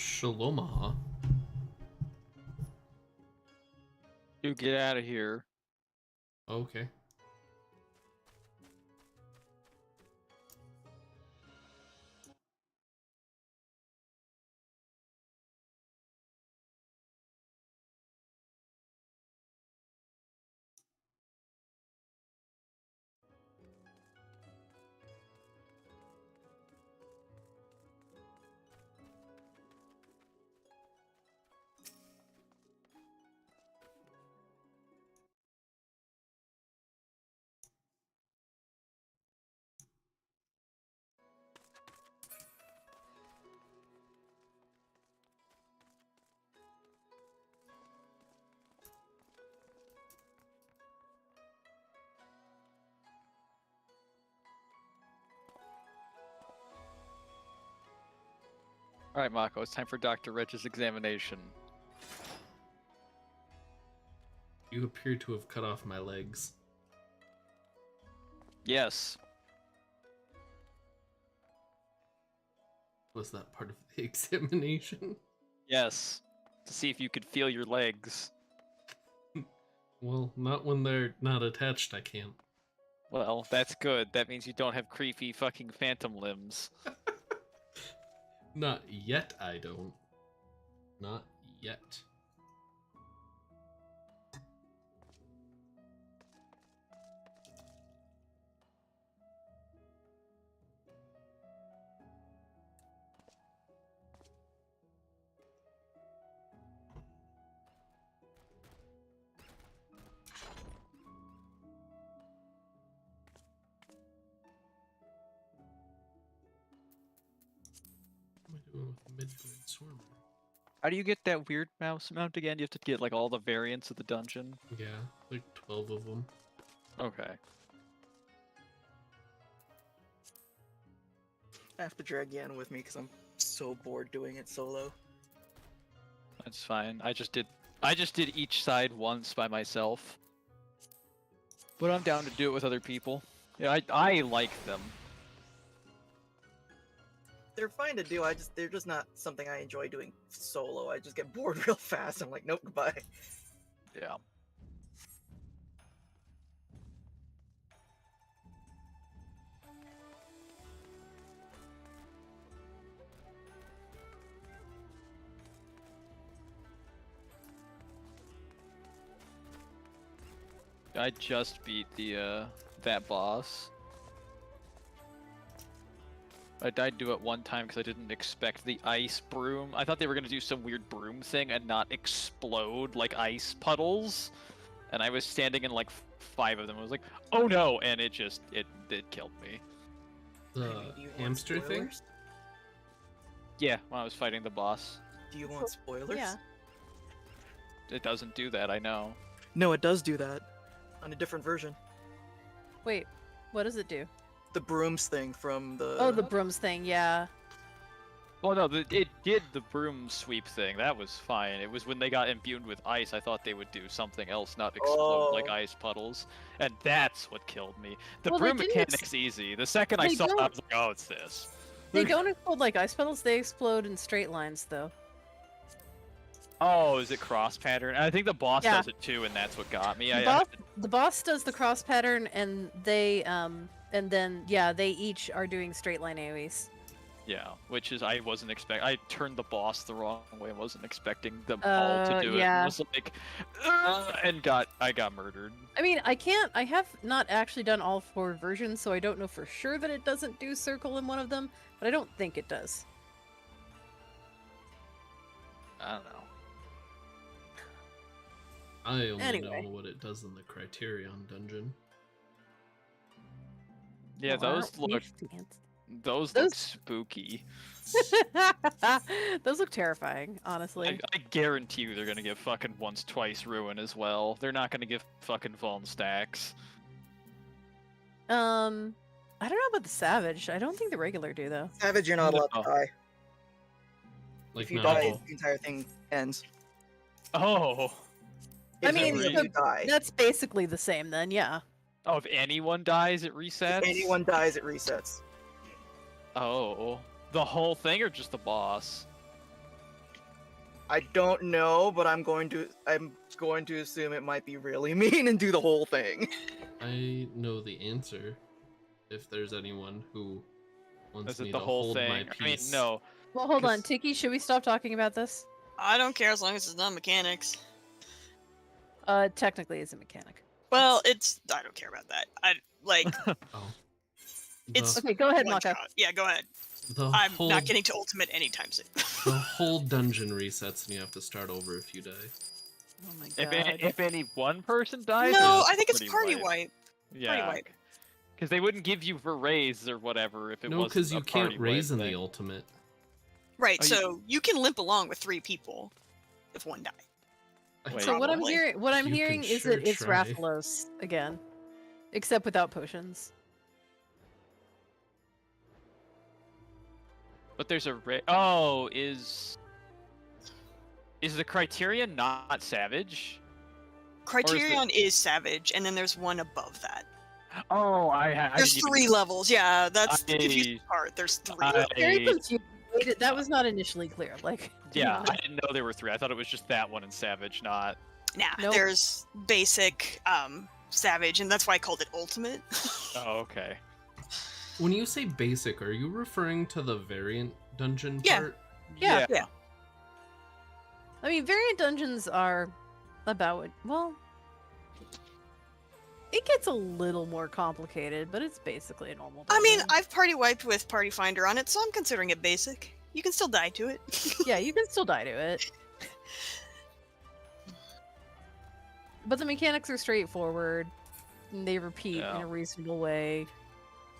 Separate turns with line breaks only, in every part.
Shalomaha.
You get out of here.
Okay.
Alright, Mako, it's time for Dr. Rich's examination.
You appear to have cut off my legs.
Yes.
Was that part of the examination?
Yes. To see if you could feel your legs.
Well, not when they're not attached, I can't.
Well, that's good. That means you don't have creepy fucking phantom limbs.
Not yet, I don't. Not yet. What am I doing with Midgard Swarmer?
How do you get that weird mouse mount again? You have to get like all the variants of the dungeon?
Yeah, like 12 of them.
Okay.
I have to drag Yan with me because I'm so bored doing it solo.
That's fine. I just did each side once by myself. But I'm down to do it with other people. Yeah, I like them.
They're fine to do. They're just not something I enjoy doing solo. I just get bored real fast. I'm like, nope, goodbye.
Yeah. I just beat the that boss. I died to it one time because I didn't expect the ice broom. I thought they were gonna do some weird broom thing and not explode like ice puddles. And I was standing in like 5 of them. I was like, oh no! And it killed me.
The
Do you want
hamster thing?
spoilers?
Yeah, when I was fighting the boss.
Do you want spoilers?
Yeah.
It doesn't do that, I know.
No, it does do that. On a different version.
Wait, what does it do?
The brooms thing from the...
Oh, the brooms thing, yeah.
Well, no, it did the broom sweep thing. That was fine. It was when they got imbued with ice, I thought they would do something else, not explode like
Oh.
ice puddles. And that's what killed me. The
Well, they
broom
didn't
mechanic's easy. The second I
they
saw it, I
don't-
was like, oh, it's this.
They don't explode like ice puddles, they explode in straight lines, though.
Oh, is it cross pattern? I think the boss
Yeah.
does it too, and that's what got me.
The boss does the cross pattern, and they, and then, yeah, they each are doing straight line AoEs.
Yeah, which is I wasn't expect. I turned the boss the wrong way. I wasn't expecting them all to do it.
yeah.
It was like, and I got murdered.
I mean, I have not actually done all 4 versions, so I don't know for sure that it doesn't do circle in one of them, but I don't think it does.
I don't know.
I only
Anyway.
know what it does in the Criterion dungeon.
Yeah,
Well,
those look
Those-
spooky.
Those look terrifying, honestly.
I guarantee you they're gonna give fucking once twice ruin as well. They're not gonna give fucking vuln stacks.
I don't know about the savage. I don't think the regular do though.
Savage, you're not allowed
No.
to die.
Like
If you
now,
die, the entire thing ends.
Oh.
I
If
mean,
you die.
That's basically the same then, yeah.
Oh, if anyone dies, it resets?
If anyone dies, it resets.
Oh. The whole thing or just the boss?
I don't know, but I'm going to assume it might be really mean and do the whole thing.
I know the answer. If there's anyone who wants
Is
me
it the
to
whole
hold
thing?
my
I mean,
peace.
no.
Well, hold on,
'Cause-
Tiki. Should we stop talking about this?
I don't care as long as it's not mechanics.
Technically, it's a mechanic.
Well, I don't care about that. I like.
Oh.
It's-
Okay, go ahead,
one
Maka.
shot. Yeah, go ahead.
The
I'm
whole,
not getting to ultimate anytime soon.
the whole dungeon resets and you have to start over if you die.
Oh my
If,
god.
if any one person dies,
No,
then
I think it's
pretty
party
wipe.
wipe.
Yeah.
wipe.
Because they wouldn't give you for raise or whatever if it
No,
wasn't
because
a
you can't
party
raise
wipe
in
thing.
the ultimate.
Right,
Oh,
so you can limp along with 3 people if one die.
Wait.
So what I'm
Probably.
hearing,
You can
is
sure
that it's
try.
Rathalos again, except without potions.
But there's a oh, is the Criterion not Savage?
Criterion is savage, and then there's one above that.
Oh,
There's 3 levels. Yeah, that's the confusing
I-
part. There's 3.
Very confused. That was not initially clear. Like,
Yeah, I didn't know there were 3. I thought it was just that one in Savage, not.
Nah,
Nope.
there's basic, savage, and that's why I called it ultimate.
Oh, okay.
When you say basic, are you referring to the variant dungeon
Yeah.
part?
Yeah.
Yeah.
I mean, variant dungeons are about well, it gets a little more complicated, but it's basically a normal.
I mean,
dungeon.
I've party wiped with Party Finder on it, so I'm considering it basic. You can still die to it.
Yeah, you can still die to it. But the mechanics are straightforward. And they repeat
Yeah.
in a reasonable way.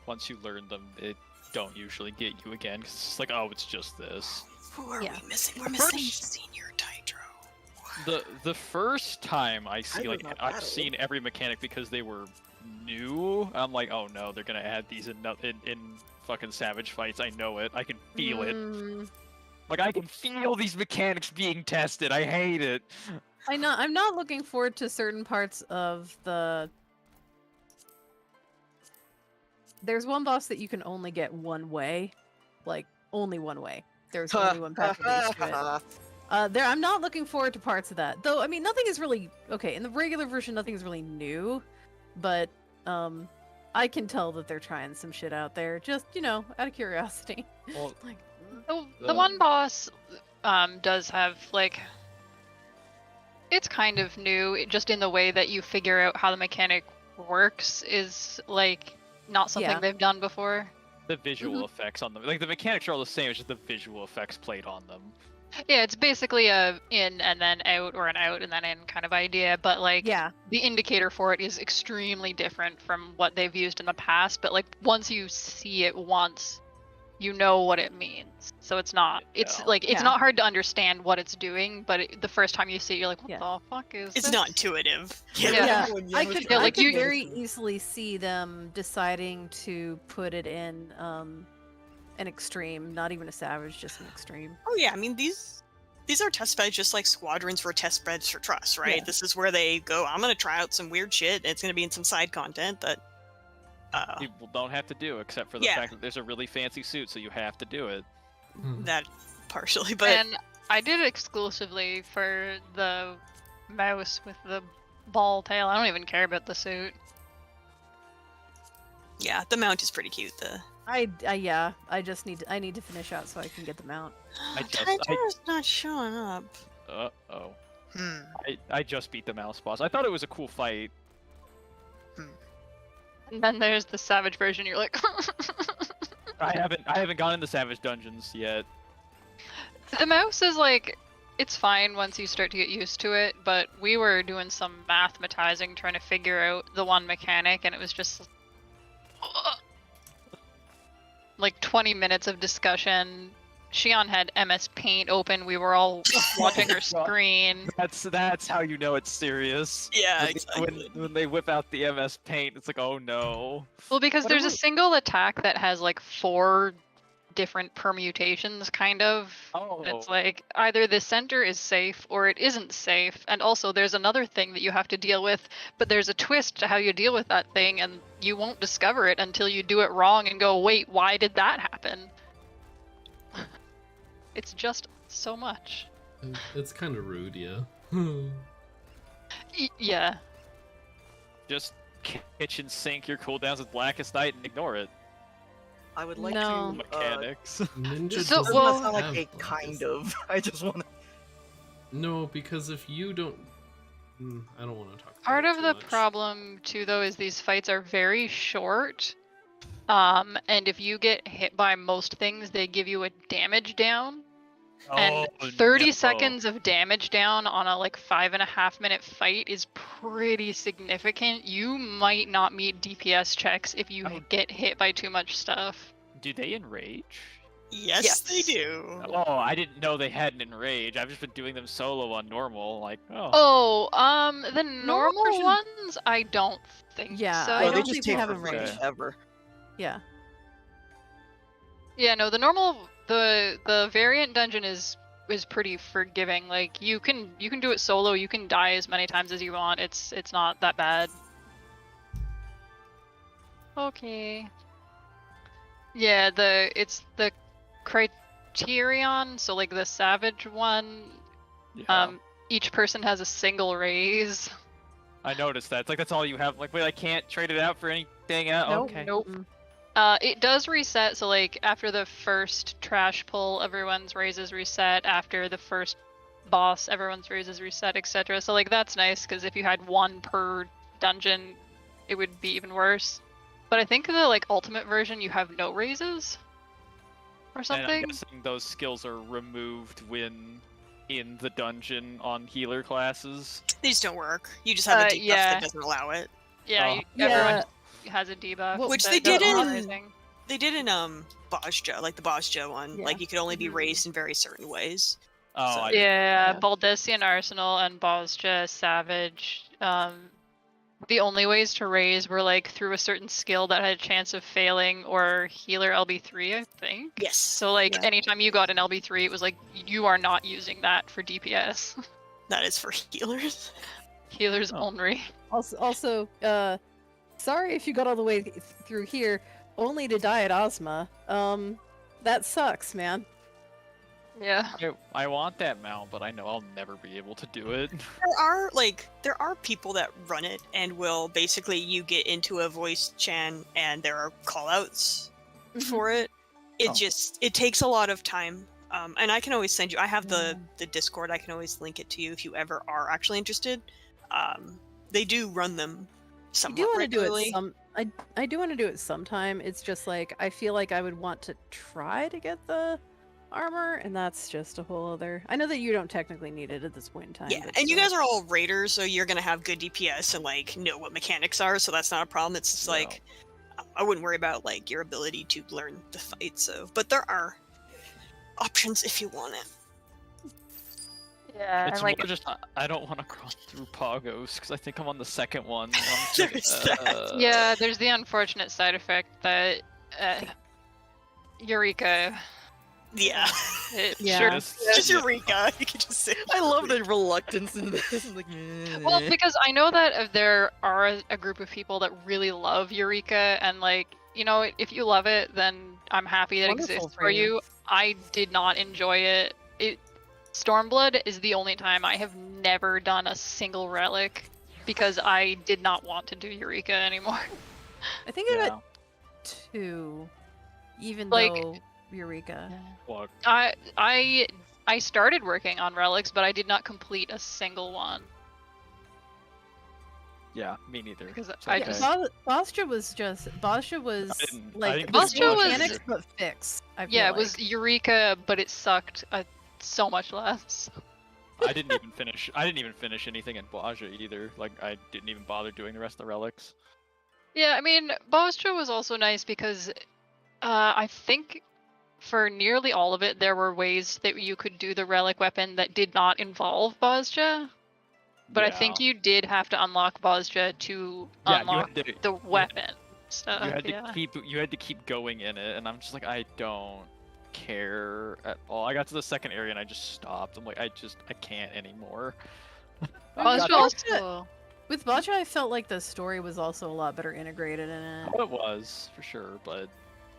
Once you learn them, it don't usually get you again, because it's like, oh, it's just this.
Who are
Yeah.
we missing? We're
The
missing
first-
Senior Ditro.
The first time I see
was
like
not
I've
that
seen every mechanic because they were new. I'm like, oh no, they're gonna add these in fucking Savage fights. I know it. I can feel it.
Mm,
Like I can feel these mechanics being tested. I hate it.
I'm not looking forward to certain parts of the. There's one boss that you can only get one way, like only one way. There's only one path that leads to it. I'm not looking forward to parts of that, though. I mean, nothing is really okay in the regular version. Nothing is really new, but I can tell that they're trying some shit out there. Just out of curiosity.
Well,
Like,
The one boss does have like it's kind of new just in the way that you figure out how the mechanic works is like not something
Yeah.
they've done before.
the visual effects on them, like the mechanics are all the same. It's just the visual effects played on them.
Yeah, it's basically a in and then out or an out and then in kind of idea, but like
yeah,
the indicator for it is extremely different from what they've used in the past, but like once you see it once, you know what it means. So it's not it's
Yeah.
like it's
Yeah.
not hard to understand what it's doing, but the first time you see it, you're like, what
Yeah.
the fuck is
It's
this?
not intuitive.
Yeah.
I could,
Yeah,
I
like
could
you-
very easily see them deciding to put it in an extreme, not even a savage, just an extreme.
Oh yeah, I mean these are test beds just like squadrons were test beds for Trust, right?
Yeah.
This is where they go, I'm gonna try out some weird shit. It's gonna be in some side content that
People don't have to do, except for the
Yeah.
fact that there's a really fancy suit, so you have to do it.
that partially, but
And I did it exclusively for the mouse with the ball tail. I don't even care about the suit.
yeah, the mount is pretty cute. The
I need to finish out so I can get the mount.
Titan's not showing up.
Oh.
Hmm.
I just beat the mouse boss. I thought it was a cool fight.
And then there's the savage version. You're like,
I haven't gone into Savage Dungeons yet.
the mouse is like, it's fine once you start to get used to it. But we were doing some mathematizing, trying to figure out the one mechanic, and it was just like 20 minutes of discussion. Shion had MS Paint open. We were all watching her screen.
That's how you know it's serious.
Yeah,
When-
exactly.
When they whip out the MS Paint, it's like, oh no.
Well, because
What
there's a
about-
single attack that has like 4 different permutations, kind of.
Oh.
And it's like either the center is safe or it isn't safe. And also, there's another thing that you have to deal with, but there's a twist to how you deal with that thing, and you won't discover it until you do it wrong and go, wait, why did that happen? It's just so much.
It's kind of rude, yeah.
Yeah.
Just kitchen sink your cooldowns with Blackest Night and ignore it.
I would like
No.
to.
Mechanics.
Ninja
So,
Doesn't
well-
that sound like
have
a
blackest-
kind of? I just want to.
No, because if you don't, I don't want to talk. About
Part
it
of
too
the
much.
problem too, though, is these fights are very short. And if you get hit by most things, they give you a damage down. And
Oh,
30
no.
seconds of damage down on a like 5.5 minute fight is pretty significant. You might not meet DPS checks if you
Oh.
get hit by too much stuff.
Do they enrage?
Yes, they
Yes.
do.
Oh, I didn't know they had an enrage. I've just been doing them solo on normal. Like, oh.
The normal
version-
ones, I don't think
Yeah,
so.
I
No,
don't
they
think
just
they
take
have
forever.
enrage.
Ever.
Yeah.
Yeah, no, the normal the variant dungeon is pretty forgiving. Like you can do it solo, you can die as many times as you want. It's not that bad. Okay. Yeah, it's the Criterion, so like the Savage one,
Yeah.
each person has a single raise.
I noticed that. It's like that's all you have. Like, wait, I can't trade it out for anything else.
Nope.
Okay.
Nope.
Mm.
It does reset, so like after the first trash pull, everyone's raises reset. After the first boss, everyone's raises reset, etc. So like that's nice because if you had one per dungeon, it would be even worse. But I think the like ultimate version, you have no raises or
And I'm
something.
guessing those skills are removed when in the dungeon on healer classes.
They just don't work. You just have a debuff
yeah.
that doesn't allow it.
Yeah,
Oh.
everyone has a debuff.
Well,
Which
that
they
does
did
not
in-
raising.
They did in Bosjo, like the Bosjo one.
Yeah.
Like you could only be
Mhm.
raised in very certain ways.
Oh,
So-
I
Yeah,
Yeah.
Baldessian Arsenal and Bosja Savage. The only ways to raise were like through a certain skill that had a chance of failing or healer LB3, I think.
Yes.
So like
Yeah.
anytime you got an LB3, it was like you are not using that for DPS.
That is for healers.
Healers
Oh.
only.
Also, sorry if you got all the way through here only to die at Ozma. That sucks, man.
Yeah.
I want that mount, but I know I'll never be able to do it.
There are people that run it and will basically you get into a voice chan and there are callouts for it. It
Oh.
just it takes a lot of time. And I can always send you. I have the Discord. I can always link it to you if you ever are actually interested. They do run them
I
somewhat
do want to do
regularly.
it I do want to do it sometime. It's just like I feel like I would want to try to get the armor, and that's just a whole other. I know that you don't technically need it at this point in time.
Yeah,
but
and you
still.
guys are all raiders, so you're gonna have good DPS and like know what mechanics are, so that's not a problem. It's just
No.
like I wouldn't worry about like your ability to learn the fight. So, but there are options if you want it.
Yeah.
It's
And like
more just I don't want to cross through Poggos because I think I'm on the second one. and I'm just
There's
like,
that.
yeah, there's the unfortunate side effect that Eureka.
Yeah,
It
Yeah.
sure
just Eureka. You can just say.
I love the reluctance in this. I'm like,
Well,
"Meh."
because I know that there are a group of people that really love Eureka, and like, you know, if you love it, then I'm happy that it
Wonderful
exists
for
for
you.
you. I did not enjoy it. Stormblood is the only time I have never done a single relic because I did not want to do Eureka anymore.
I think I
yeah.
got 2, even
Like-
though Eureka.
Fuck.
I started working on relics, but I did not complete a single one
Yeah, me neither.
because
It's
I
okay.
just
Bosja was
I
like
think
the
Bosja
same
was-
mechanics but fixed. I feel
yeah, it
like.
was Eureka, but it sucked so much less.
I didn't even finish. I didn't even finish anything in Baja either. Like I didn't even bother doing the rest of the relics.
Yeah, I mean, Bostra was also nice because I think for nearly all of it, there were ways that you could do the relic weapon that did not involve Bosja. But I think you did have to unlock Bosja to unlock
you had to,
the weapon stuff.
you had to
yeah.
keep going in it, and I'm just like I don't care at all. I got to the second area and I just stopped. I'm like I can't anymore.
Bosja also.
With Bosja, I felt like the story was also a lot better integrated in it.
What it was for sure, but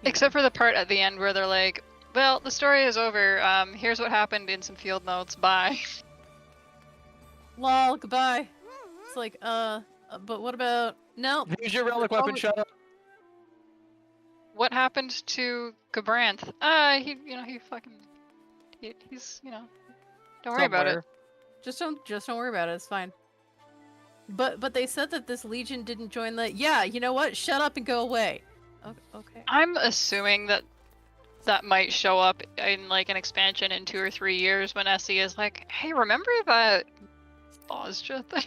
Except for the part at the end where they're like, Well, the story is over. Here's what happened in some field notes. Bye.
Lol, goodbye. It's like, but what about... No.
Use your relic weapon, shut up.
What happened to Gabranth? He fucking... He's, don't worry about it.
Somewhere. Just don't worry about it, it's fine. But they said that this legion didn't join the... Yeah, you know what? Shut up and go away. Okay.
I'm assuming that might show up in like an expansion in 2 or 3 years when Essie is like, hey, remember that Bosja thing?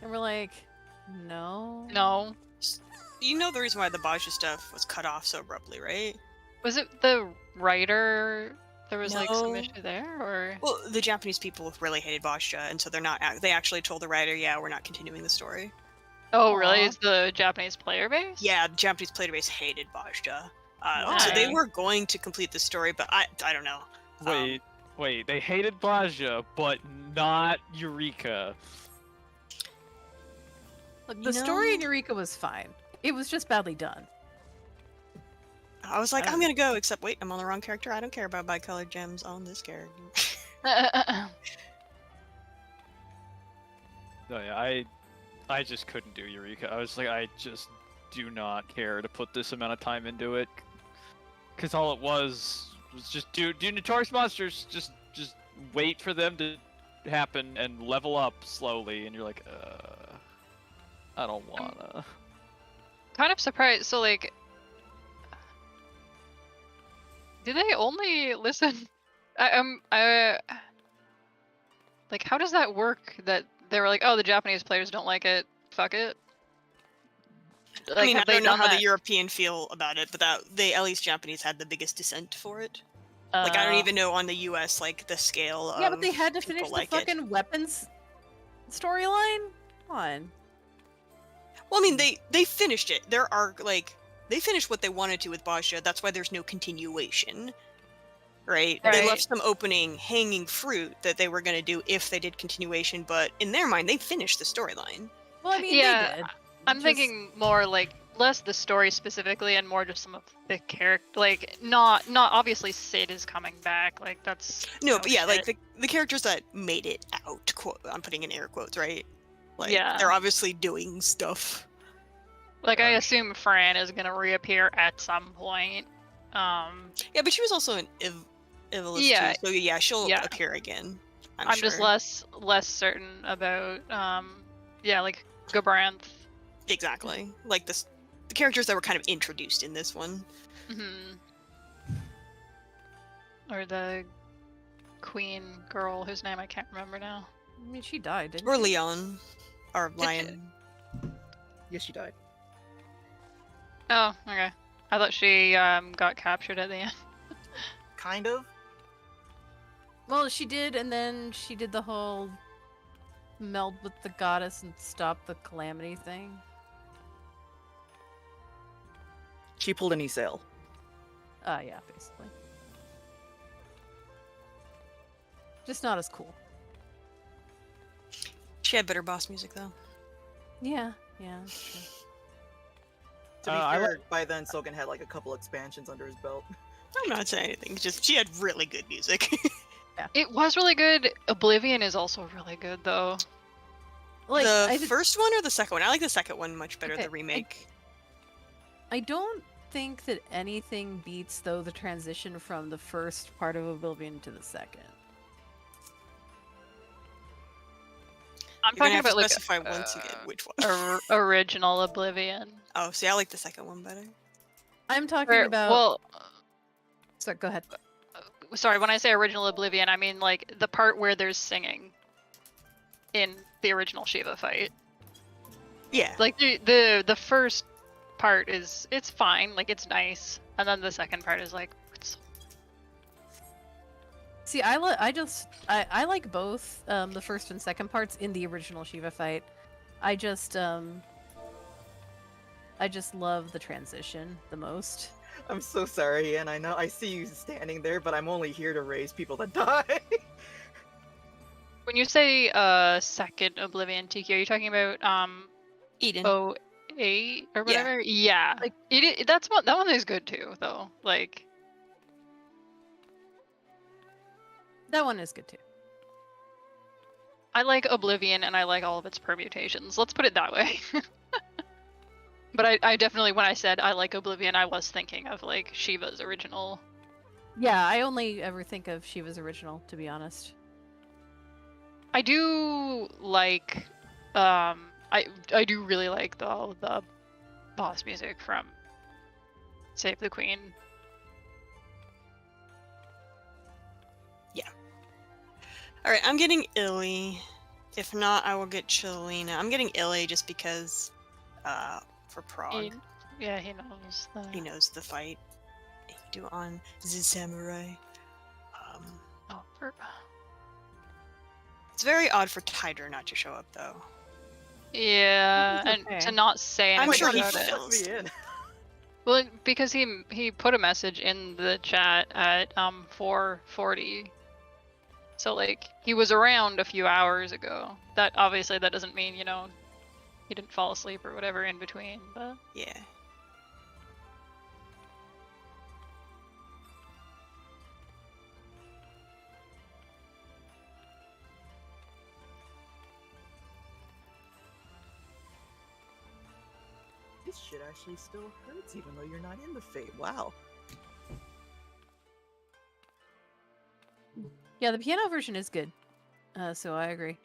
And we're like, no.
No.
You know the reason why the Bajra stuff was cut off so abruptly, right?
Was it the writer? There was like some
No.
issue there, or?
Well, the Japanese people really hated Bajra, and so they're not. They actually told the writer, "Yeah, we're not continuing the story."
Oh, really?
Aw.
Is the Japanese player base?
Yeah, the Japanese player base hated Bajra, so
Why?
they were going to complete the story, but I don't know.
Wait, they hated Bajra, but not Eureka.
Look, the story in Eureka was fine. It was just badly done.
I was like, I'm gonna go, except wait, I'm on the wrong character. I don't care about bicolored gems on this character.
No, yeah, I just couldn't do Eureka. I was like, I just do not care to put this amount of time into it, because all it was just do notorious monsters. Just wait for them to happen and level up slowly, and you're like, I don't wanna.
Kind of surprised. So like, do they only listen? Like, how does that work? That they were like, oh, the Japanese players don't like it. Fuck it. Like,
I mean, I
have they
don't know
done
how
that?
the European feel about it, but at least Japanese had the biggest dissent for it. Like, I don't even know on the US, like, the scale of
Yeah, but they had to
people
finish the
like it.
fucking weapons storyline? Come on.
Well, I mean, they finished it. There are, like, they finished what they wanted to with Bajra. That's why there's no continuation. Right? They
Right.
left some opening hanging fruit that they were going to do if they did continuation, but in their mind, they finished the storyline.
Well, I mean,
Yeah,
they did.
I'm
Just-
thinking more like less the story specifically and more just some of the character. Like, not obviously Sid is coming back. Like, that's
No, but yeah, like
shit.
the characters that made it out, quote, I'm putting in air quotes, right? Like,
Yeah.
they're obviously doing stuff.
Like, I assume Fran is gonna reappear at some point.
Yeah, but she was also an Evilist
Yeah,
too, so yeah, she'll
yeah.
appear again. I'm
I'm
sure.
just less certain about like Gabranth.
Exactly. Like the characters that were kind of introduced in this one.
Hmm. Or the queen girl whose name I can't remember now.
I mean, she died, didn't
Or
she?
Leon. Or Lion.
Yes, she died.
Oh, okay. I thought she got captured at the end.
Kind of.
Well, she did, and then she did the whole meld with the goddess and stop the calamity thing.
She pulled an E-Sail.
Yeah, basically. Just not as cool.
She had better boss music though.
Yeah, that's true.
To be
I
fair, by then Sogan had like a couple expansions under his belt.
I'm not saying anything, just she had really good music.
It was really good. Oblivion is also really good though.
Like,
the first one or the second one? I like the second one much better,
Okay,
the remake.
I don't think that anything beats, though, the transition from the first part of Oblivion to the second.
I'm
You're gonna
talking
have to
about like
specify once again which one.
original Oblivion.
Oh, see, I like the second one better.
I'm talking
Or-
about...
well,
Sorry, go ahead.
sorry, when I say original Oblivion, I mean like the part where there's singing in the original Shiva fight.
Yeah.
Like the first part it's fine, like it's nice, and then the second part is like it's...
See, I like both the first and second parts in the original Shiva fight. I just love the transition the most.
I'm so sorry, and I know I see you standing there, but I'm only here to raise people that die.
When you say second Oblivion, Tiki, are you talking about
Eden.
08 or whatever? Yeah.
Like-
That one is good too, though. Like,
That one is good too.
I like Oblivion and I like all of its permutations. Let's put it that way. But I definitely, when I said I like Oblivion, I was thinking of like Shiva's original.
Yeah, I only ever think of Shiva's original, to be honest.
I do like, I do really like the boss music from Save the Queen.
All right, I'm getting Illy. If not, I will get Chilina. I'm getting Illy just because, for Prog.
Yeah, he knows.
He knows the fight. He do on the samurai.
Oh,
It's very odd for Tidra not to show up, though.
yeah, and
okay.
to not say anything
I'm sure he
about it.
feels-
Me in.
Well, because he put a message in the chat at 4:40. So like he was around a few hours ago. That obviously that doesn't mean, you know, he didn't fall asleep or whatever in between, but
Yeah.
This shit actually still hurts even though you're not in the fate. Wow.
Yeah, the piano version is good. So I agree.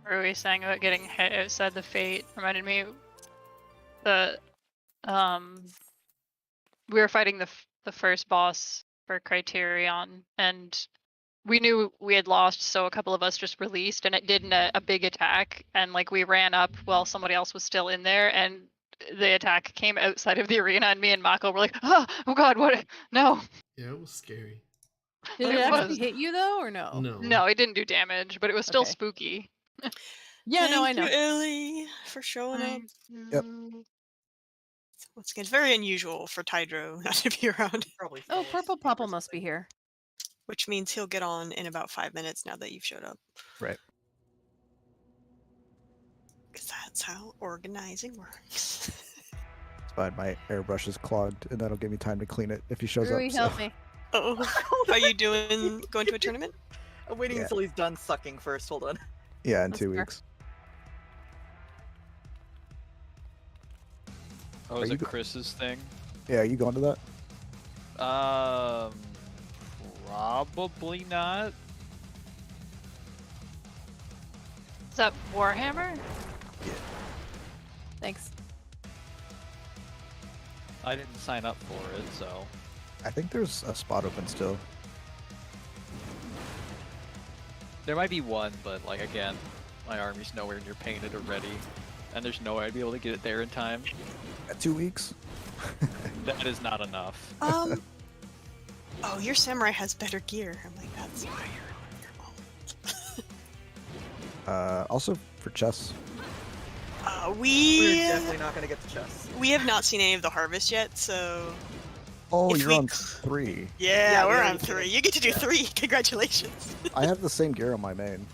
Rui saying about getting hit outside the fate reminded me the we were fighting the first boss for Criterion, and we knew we had lost, so a couple of us just released, and it did a big attack, and like we ran up while somebody else was still in there, and the attack came outside of the arena, and me and Mako were like, oh god, what? No.
Yeah, it was scary.
Did
It
it actually
was.
hit you though, or no?
No, it didn't do damage, but it was still
Okay.
spooky.
Yeah, no, I
Thank
know.
you, Illy, for showing up.
Yep.
Once again, it's very unusual for Tidro not to be around,
Probably.
Oh,
fell
Purple
asleep or
Popple must be
something.
here.
which means he'll get on in about 5 minutes now that you've showed up.
Right.
Because that's how organizing works.
It's fine. My airbrush is clogged, and that'll give me time to clean it if he shows
Rui,
up.
help
so.
me.
Oh, are you going to a tournament?
I'm waiting
Yeah.
until he's done sucking first. Hold on.
Yeah, in
That's
2
fair.
weeks.
Oh,
Are
is
you
it
go-
Chris's thing?
Yeah, are you going to that?
Probably not.
Is that Warhammer?
Thanks.
I didn't sign up for it, so.
I think there's a spot open still.
There might be one, but like again, my army's nowhere near painted or ready, and there's no way I'd be able to get it there in time.
2 weeks?
That is not enough.
Oh, your samurai has better gear. I'm like, that's why you're on your own.
Also for chess.
We're
We
definitely not gonna get the chest.
have not seen any of the harvest yet, so
Oh,
If
you're
we
on
c-
3.
yeah,
we
we're
already
on
did
3.
it.
You get to do
Yeah.
3. Congratulations.
I have the same gear on my main.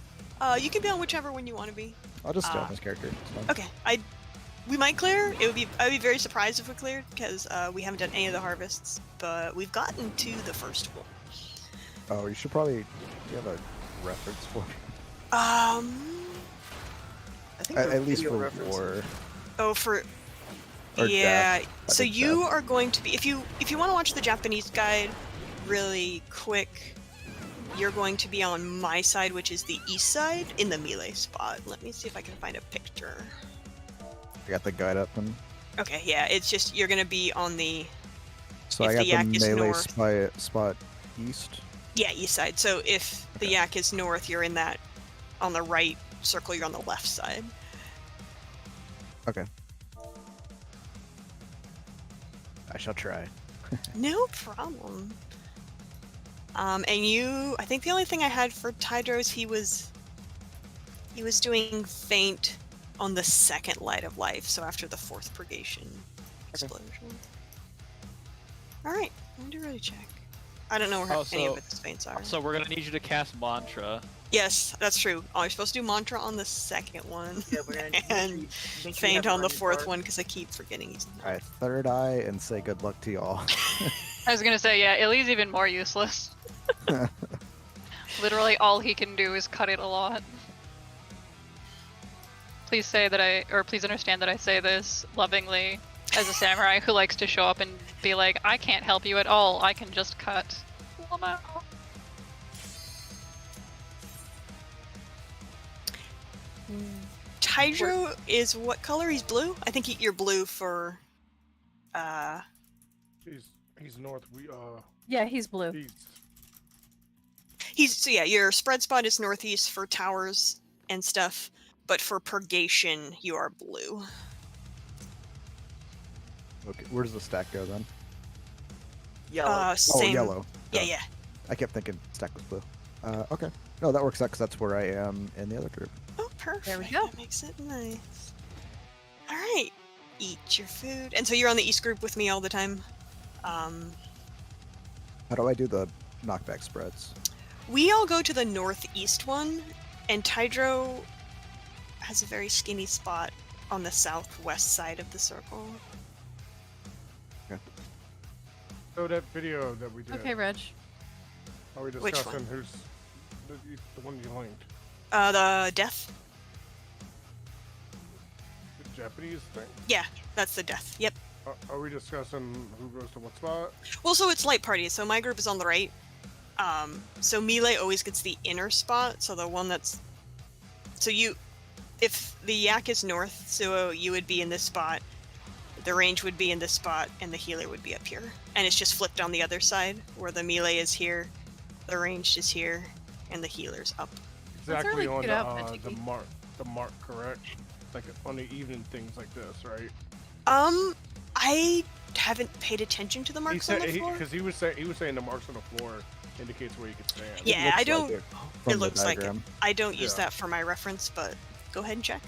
You can be on whichever one you want to be.
I'll just stay
Ah.
on this character. It's fine.
Okay, we might clear. I'd be very surprised if we cleared because we haven't done any of the harvests, but we've gotten to the first one.
Oh, you should probably. Do you have a reference for me?
I think the
At least
video
for
reference-
war.
Oh, for
Or
yeah.
Jap. I
So
think
you
Jap.
are going to be if you want to watch the Japanese guide really quick, you're going to be on my side, which is the east side in the melee spot. Let me see if I can find a picture.
I got the guide up, and
Okay, yeah, it's just you're gonna be on the
so
If
I
the
got
yak
the
is
melee
north.
spot east.
east side. So if the
Okay.
yak is north, you're in that on the right circle. You're on the left side.
Okay. I shall try.
No problem. And I think the only thing I had for Tidro is he was doing faint on the second light of life, so after the 4th purgation explosion. All right, I'm gonna really check. I don't know where any of its faints are.
So we're gonna need you to cast mantra.
Yes, that's true. Oh, you're supposed to do mantra on the second one.
Yeah, we're gonna
and
make sure you
faint
have
on the
running
fourth
bar.
one because I keep forgetting he's
All right, third eye, and say good luck to y'all.
I was gonna say, yeah, Illy's even more useless. Literally all he can do is cut it a lot. Please say that please understand that I say this lovingly as a samurai who likes to show up and be like, I can't help you at all, I can just cut. Lama.
Tairo is what color? He's blue? I think you're blue for
He's north.
Yeah, he's blue.
so yeah, your spread spot is northeast for towers and stuff, but for purgation you are blue.
Okay, where does the stack go then?
Yellow.
Same.
Oh, yellow.
Yeah,
Duh.
yeah.
I kept thinking stack was blue. Okay. No, that works out because that's where I am in the other group.
Oh, perfect.
There we go.
That makes it nice. All right, eat your food. And so you're on the east group with me all the time.
How do I do the knockback spreads?
We all go to the northeast one, and Tidro has a very skinny spot on the southwest side of the circle.
So that video that we did.
Okay, Reg.
Are we
Which
discussing
one?
who's the one you linked?
The death?
The Japanese thing?
Yeah, that's the death. Yep.
Are we discussing who goes to what spot?
Well, so it's light parties, so my group is on the right. So melee always gets the inner spot, so the one that's... So if the yak is north, so you would be in this spot, the range would be in this spot, and the healer would be up here. And it's just flipped on the other side, where the melee is here, the ranged is here, and the healer's up.
That's a
Exactly
really
on
good outfit,
the
Tiki.
mark. The mark, correct? Like on the evening things like this, right?
I haven't paid attention to the marks on the floor.
Because he was saying the marks on the floor indicates where you can stand.
Yeah,
Looks
I
like
don't.
it from
It
the
looks like it.
diagram.
I don't use
Yeah.
that for my reference, but go ahead and check.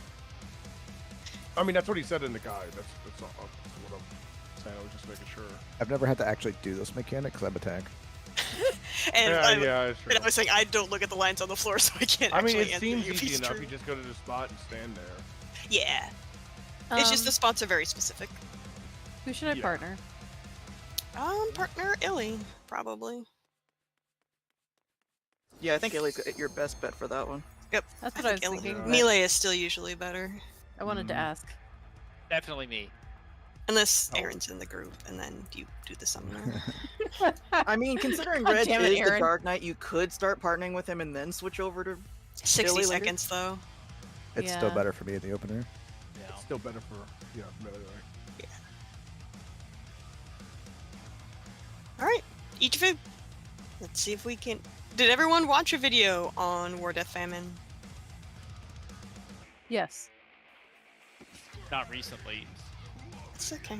I mean, that's what he said in the guide. That's all. That's what I'm saying. I was just making sure.
I've never had to actually do this mechanic because I'm a tank.
And
Yeah, it's true.
and I was saying I don't look at the lines on the floor, so I can't.
I mean,
actually
it
answer
seems
you if
easy
it's
enough.
true.
You just go to the spot and stand there.
Yeah, it's just the spots are very specific.
Who should I
Yeah.
partner?
Partner Illy, probably.
Yeah, I think Illy's your best bet for that one.
Yep.
That's what I was
think
thinking. but
Melee is still usually better,
I wanted to ask.
Definitely me.
unless
Oh.
Aaron's in the group, and then you do the summoner.
I mean, considering
God
Red
damn it,
is the
Aaron.
Dark Knight, you could start partnering with him and then switch over to
60
Illy later?
seconds though.
It's still
Yeah.
better for me in the opener.
Yeah.
It's still better for melee.
All right, eat your food. Let's see if we can. Did everyone watch a video on War, Death, Famine?
Yes.
Not recently.
It's okay.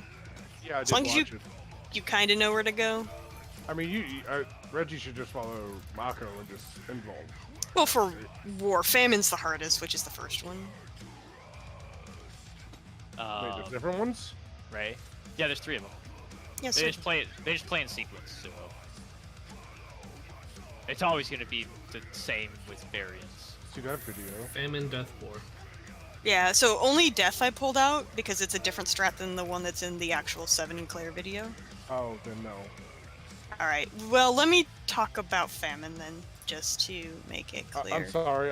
Yeah, I
As
did
long as
watch it.
You kind of know where to go.
I mean, Reggie should just follow Mako and just involve.
Well, for War, Famine's the hardest, which is the first one.
Wait, there's different ones?
Right? Yeah, there's 3 of them.
Yes,
They
sir.
just play it. They just play in sequence, so it's always going to be the same with variants.
See that video?
Famine Death War.
Yeah, so only Death I pulled out because it's a different strat than the one that's in the actual 7 and Claire video.
Oh, then no.
Alright, well, let me talk about Famine then, just to make it clear.
I'm sorry.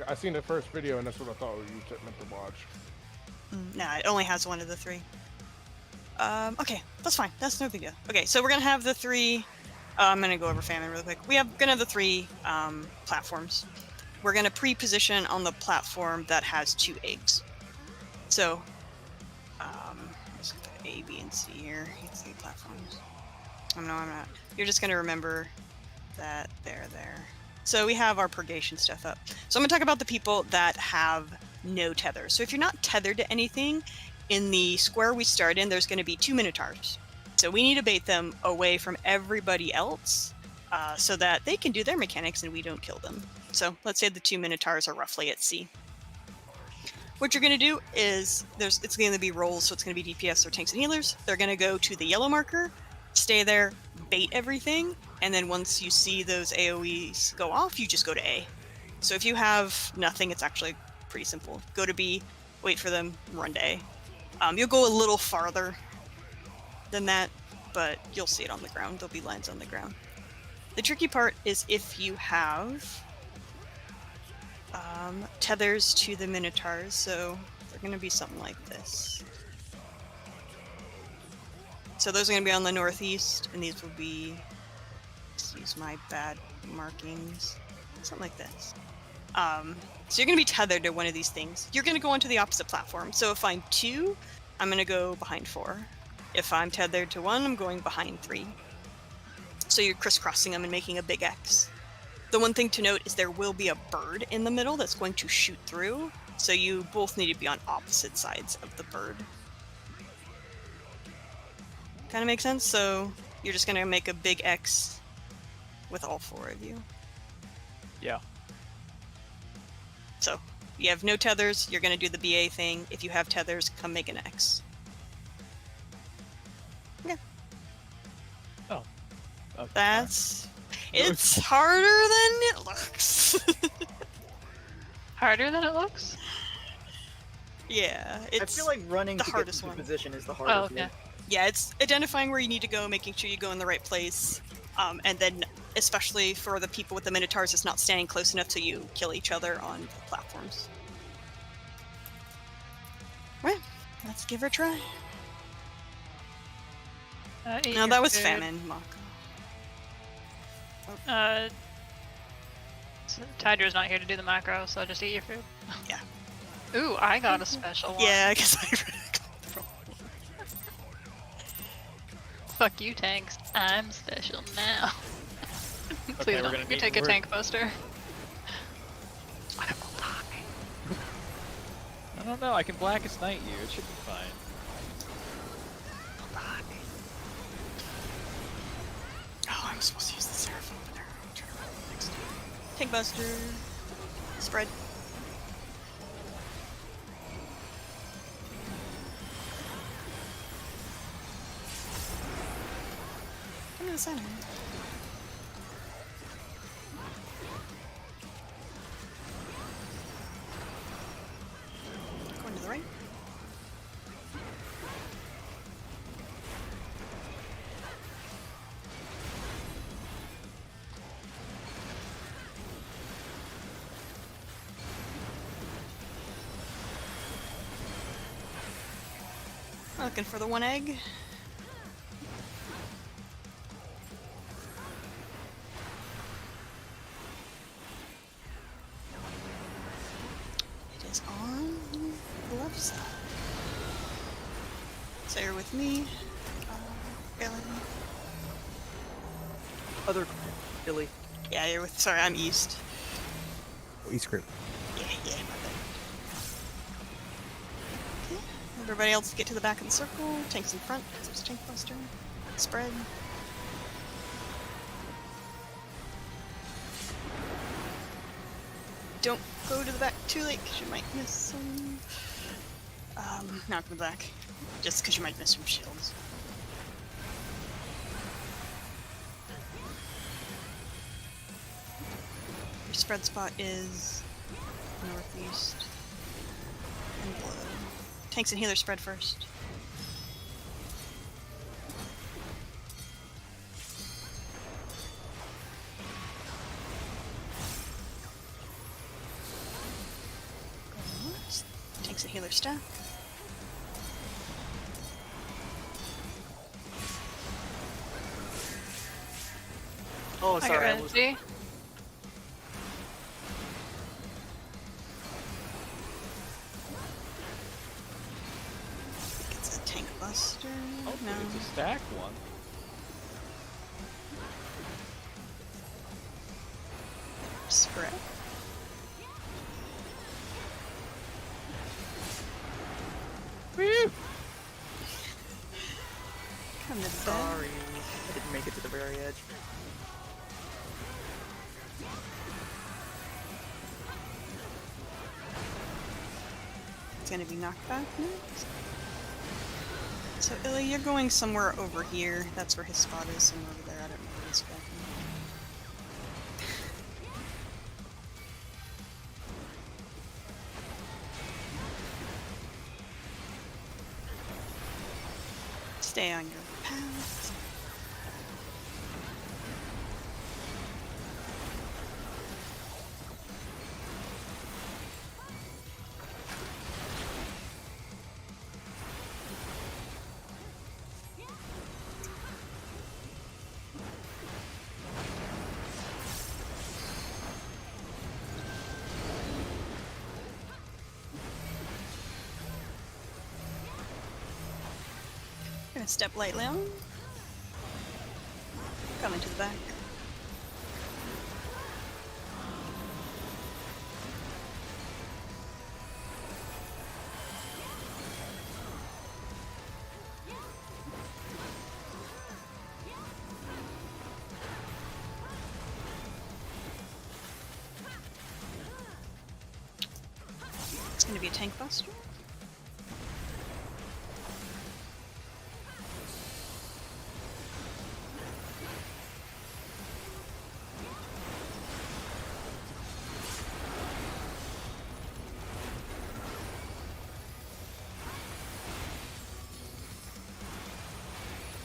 I seen the first video and that's what I thought you meant to watch.
Nah, it only has one of the 3. Okay, that's fine. That's no big deal. Okay, so we're gonna have the 3. I'm gonna go over Famine really quick. Gonna have the 3 platforms. We're gonna pre-position on the platform that has 2 eggs. So, let's put A, B, and C here. 3 platforms. Oh, no, I'm not. You're just gonna remember that they're there. So we have our purgation stuff up. So I'm gonna talk about the people that have no tether. So if you're not tethered to anything, in the square we start in, there's gonna be 2 Minotaurs. So we need to bait them away from everybody else so that they can do their mechanics and we don't kill them. So let's say the 2 Minotaurs are roughly at C. What you're going to do is, it's going to be rolls, so it's going to be DPS or tanks and healers. They're going to go to the yellow marker, stay there, bait everything, and then once you see those AoEs go off, you just go to A. So if you have nothing, it's actually pretty simple. Go to B, wait for them, run to A. You'll go a little farther than that, but you'll see it on the ground. There'll be lines on the ground. The tricky part is if you have tethers to the Minotaurs, so they're going to be something like this. So those are going to be on the northeast, and these will be, let's use my bad markings, something like this. So you're going to be tethered to one of these things. You're going to go onto the opposite platform. So if I'm 2, I'm going to go behind 4. If I'm tethered to 1, I'm going behind 3. So you're crisscrossing them and making a big X. The one thing to note is there will be a bird in the middle that's going to shoot through, so you both need to be on opposite sides of the bird. Kind of makes sense? So you're just going to make a big X with all 4 of you.
Yeah.
So you have no tethers, you're going to do the BA thing. If you have tethers, come make an X. Okay.
Oh. Okay.
That's... It's harder than it looks.
Harder than it looks?
Yeah, it's
I feel like running
the
to
hardest
get
one.
to position is the
Oh,
hardest
okay.
one.
Yeah, it's identifying where you need to go, making sure you go in the right place, and then especially for the people with the Minotaurs, it's not standing close enough so you kill each other on the platforms. Right, let's give her a try.
Eat
No,
your
that was
food.
famine, Mako.
Tydra's not here to do the macro, so just eat your food.
Yeah.
Ooh, I got a special one.
Yeah, I guess I read it.
Fuck you, tanks. I'm special now. Please
we're
don't
gonna
let me
need-
take a
we're-
tank buster. I will die.
I don't know, I can Blackest Night you, it should be fine.
Oh, I'm supposed to use the Seraphim over there. Turn around next. Tank Buster. Spread. Come to the center. Going to the right. Looking for the 1 egg. It is on the left side. So you're with me. Billy.
Other Billy.
Yeah, you're with. Sorry, I'm east.
East group.
Yeah, my bad. Okay. Everybody else get to the back of the circle. Tanks in front. There's Tank Buster. Spread. Don't go to the back too late because you might miss some. Not to the back. Just because you might miss some shields. Your spread spot is northeast and below. Tanks and healers spread first. Tanks and healers stack.
Oh,
I got
sorry. I was...
ready.
It's a Tank Buster.
Hopefully
No.
it's a stack one.
Spread.
Woo!
Come to the
Sorry. I didn't make it to the very edge.
It's gonna be knocked back next. So Illy, you're going somewhere over here. That's where his spot is, somewhere over there. I don't know where he's going. Stay on your path. Gonna step lightly on. Coming to the back. It's gonna be a tank buster.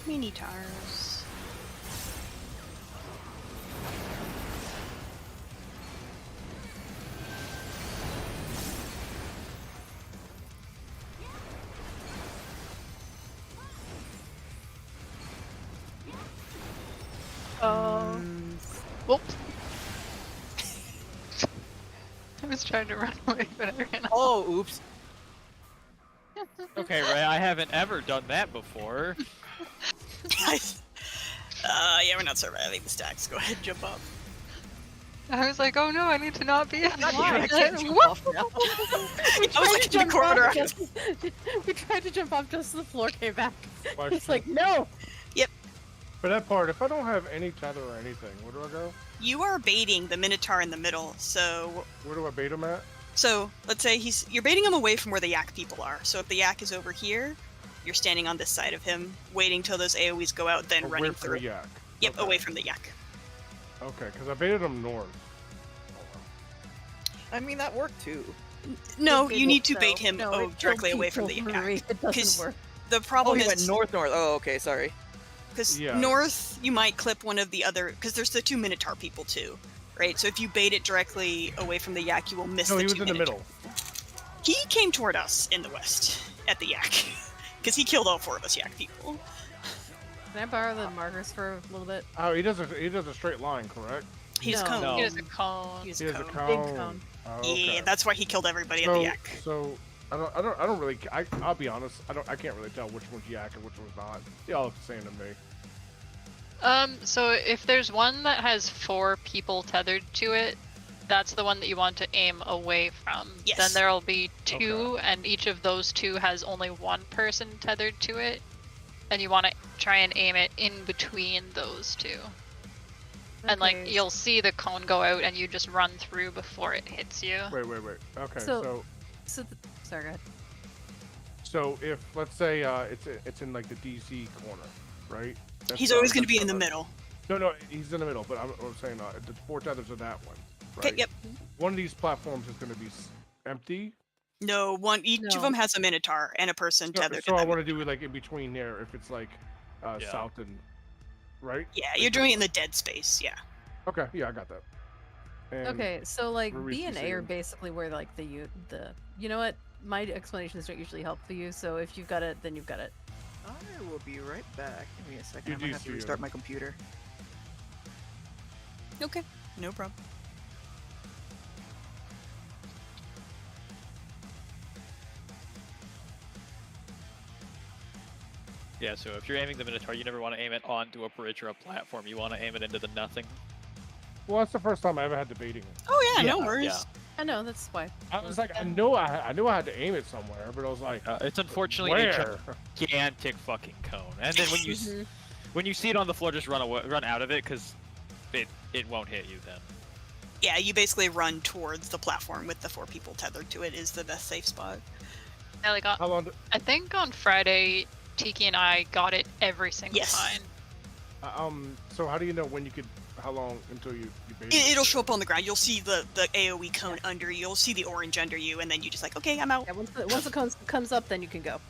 Mini tars.
Whoops. I was trying to run away, but I ran off.
Oh, oops.
Okay, Ray, I haven't ever done that before.
Yeah, we're not surviving the stacks. Go ahead, jump up.
I was like, oh no, I need to not be.
I can't jump off now.
I was like in the corner.
We tried to jump off just as the floor came back.
Question.
It's like, no!
For that part, if I don't have any tether or anything, where do I go?
You are baiting the Minotaur in the middle, so
Where do I bait him at?
let's say you're baiting him away from where the yak people are. So if the yak is over here, you're standing on this side of him, waiting till those AoEs go out, then
Away
running
from
through.
the yak.
Yep,
Okay.
away from the yak.
Okay, because I baited him north.
I mean, that worked too.
No,
It
you need
didn't,
to bait
though.
him
No, it
directly
killed
away from the
people,
yak.
Marie. It
'Cause
doesn't work.
The
Oh,
problem
he
is
went north. Oh, okay, sorry.
because
Yeah.
north you might clip one of the other, because there's the two Minotaur people too, right? So if you bait it directly away from the yak, you will miss
No,
the
he was
two
in the
Minotaur.
middle.
He came toward us in the west at the yak, because he killed all four of us yak people.
Can I borrow the markers for a little bit?
Oh, he does a straight line, correct?
He's
No.
cone.
No.
He has a cone.
He's
He has a
cone.
cone.
Big cone.
Oh, okay.
Yeah, that's why he killed everybody at
so,
the yak.
So I don't really. I'll be honest. I can't really tell which one's yak and which one's not. They all look the same to me.
So if there's one that has 4 people tethered to it, that's the one that you want to aim away from.
Yes.
Then there'll be 2, and each of those 2 has only 1 person tethered to it, and you want to try and aim it in between those 2. And like
Okay.
you'll see the cone go out, and you just run through before it hits you.
Wait. Okay,
So- Sorry, go ahead.
so if let's say it's in like the DC corner, right? That's
He's
not-
always going to
that's
be in the
not-
middle.
No, he's in the middle. But I'm saying the 4 tethers are that one, right?
Okay, yep.
One of these platforms is going to be empty.
No, each
No.
of them has a Minotaur and a person
So,
tethered
so
to
I
them.
want to do it like in between there, if it's like
Yeah.
south and right.
Yeah, you're doing it in the dead space, yeah.
Okay, yeah, I got that. And
Okay, so like
Ruiz
B and A are
Museum.
basically where like you know what? My explanations don't usually help for you, so if you've got it, then you've got it.
I will be right back. Give me a second.
You
I'm gonna
do
have to
see
restart
him.
my computer.
Okay, no problem.
Yeah, so if you're aiming the Minotaur, you never want to aim it onto a bridge or a platform. You want to aim it into the nothing.
well, that's the first time I ever had debating.
Oh yeah, no
Yeah,
worries.
yeah.
I know that's why.
I was like, I knew I had to aim it somewhere, but I was like,
It's unfortunately a
where?
gigantic fucking cone. And then when you
Mhm.
when you see it on the floor, just run out of it because it won't hit you then.
Yeah, you basically run towards the platform with the 4 people tethered to it is the best safe spot.
Yeah, like
How long?
I think on Friday, Tiki and I got it every single
Yes.
time.
So how do you know when you could? How long until you bait
It'll show up on the ground. You'll see the AoE cone under you. You'll see the orange under you, and then you just like, okay, I'm out.
Yeah, once the cone comes up, then you can go.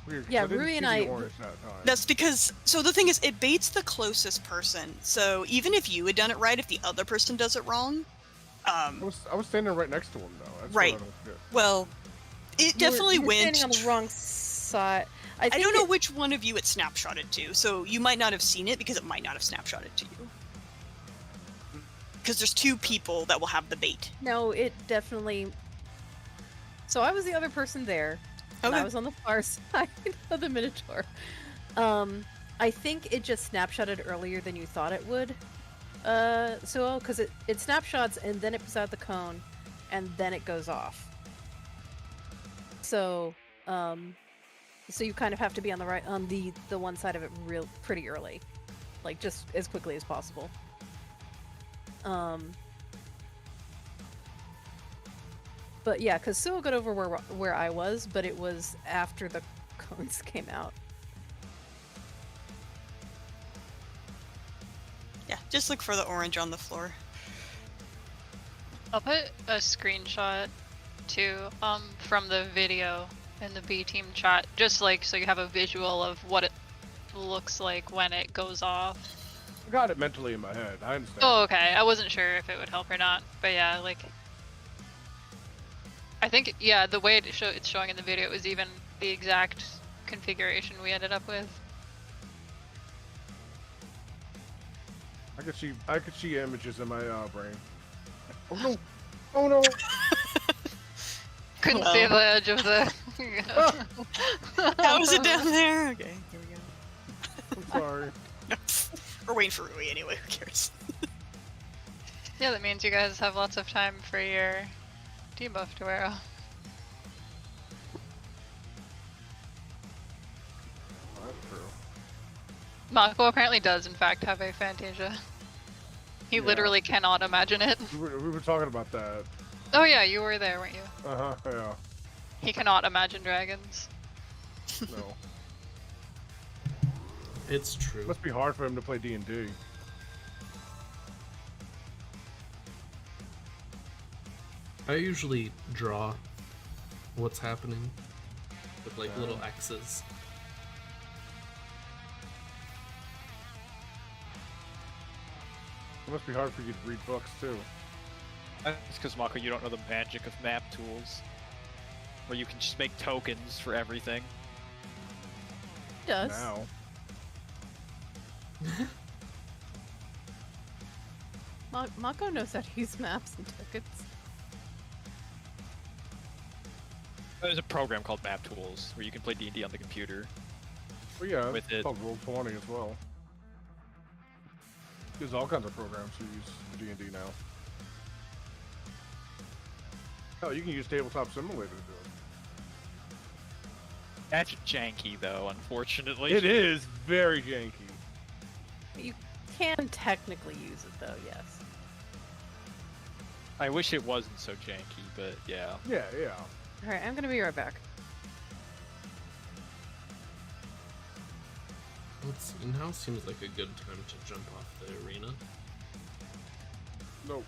Weird, 'cause
Yeah,
I didn't
Rui
see
and
the
I-
orange that time.
That's because, so the thing is, it baits the closest person. So even if you had done it right, if the other person does it wrong,
I was standing right next to him though. That's
Right.
What I don't get.
well, it definitely
you were
went.
standing on the wrong side.
I
think
don't know
it-
which one of you it snapshotted to, so you might not have seen it because it might not have snapshotted to you. Because there's two people that will have the bait.
No, it definitely. So I was the other person there, and I
Okay.
was on the far side of the Minotaur. I think it just snapshotted earlier than you thought it would. Because it snapshots and then it puts out the cone, and then it goes off. So, so you kind of have to be on the one side of it pretty early, like just as quickly as possible. But yeah, because Sue got over where I was, but it was after the cones came out.
Yeah, just look for the orange on the floor.
I'll put a screenshot too from the video in the B team chat, just like so you have a visual of what it looks like when it goes off.
I got it mentally in my head. I understand.
Oh, okay. I wasn't sure if it would help or not, but yeah, like I think the way it's showing in the video is even the exact configuration we ended up with.
I could see images in my brain. Oh no! Oh no!
Couldn't see the edge of the.
How is it down there? Okay, here we go.
I'm sorry.
We're waiting for Rui anyway, who cares?
Yeah, that means you guys have lots of time for your debuff to wear off.
That's true.
Mako apparently does in fact have a Fantasia. He
Yeah.
literally cannot imagine it.
We were talking about that.
Oh yeah, you were there, weren't you?
Yeah.
He cannot imagine dragons.
No.
It's true.
Must be hard for him to play D&D.
I usually draw what's happening with like little X's.
It must be hard for you to read books too.
It's because, Mako, you don't know the magic of map tools. Where you can just make tokens for everything.
It does.
Now.
Mako knows how to use maps and tokens.
There's a program called Map Tools where you can play D&D on the computer.
Well, yeah,
With
it's
it.
called Roll20 as well. There's all kinds of programs to use for D&D now. Oh, you can use Tabletop Simulator to do it.
That's janky, though, unfortunately.
It is very janky.
You can technically use it though, yes.
I wish it wasn't so janky, but yeah.
Yeah.
Alright, I'm gonna be right back.
Now seems like a good time to jump off the arena.
Nope.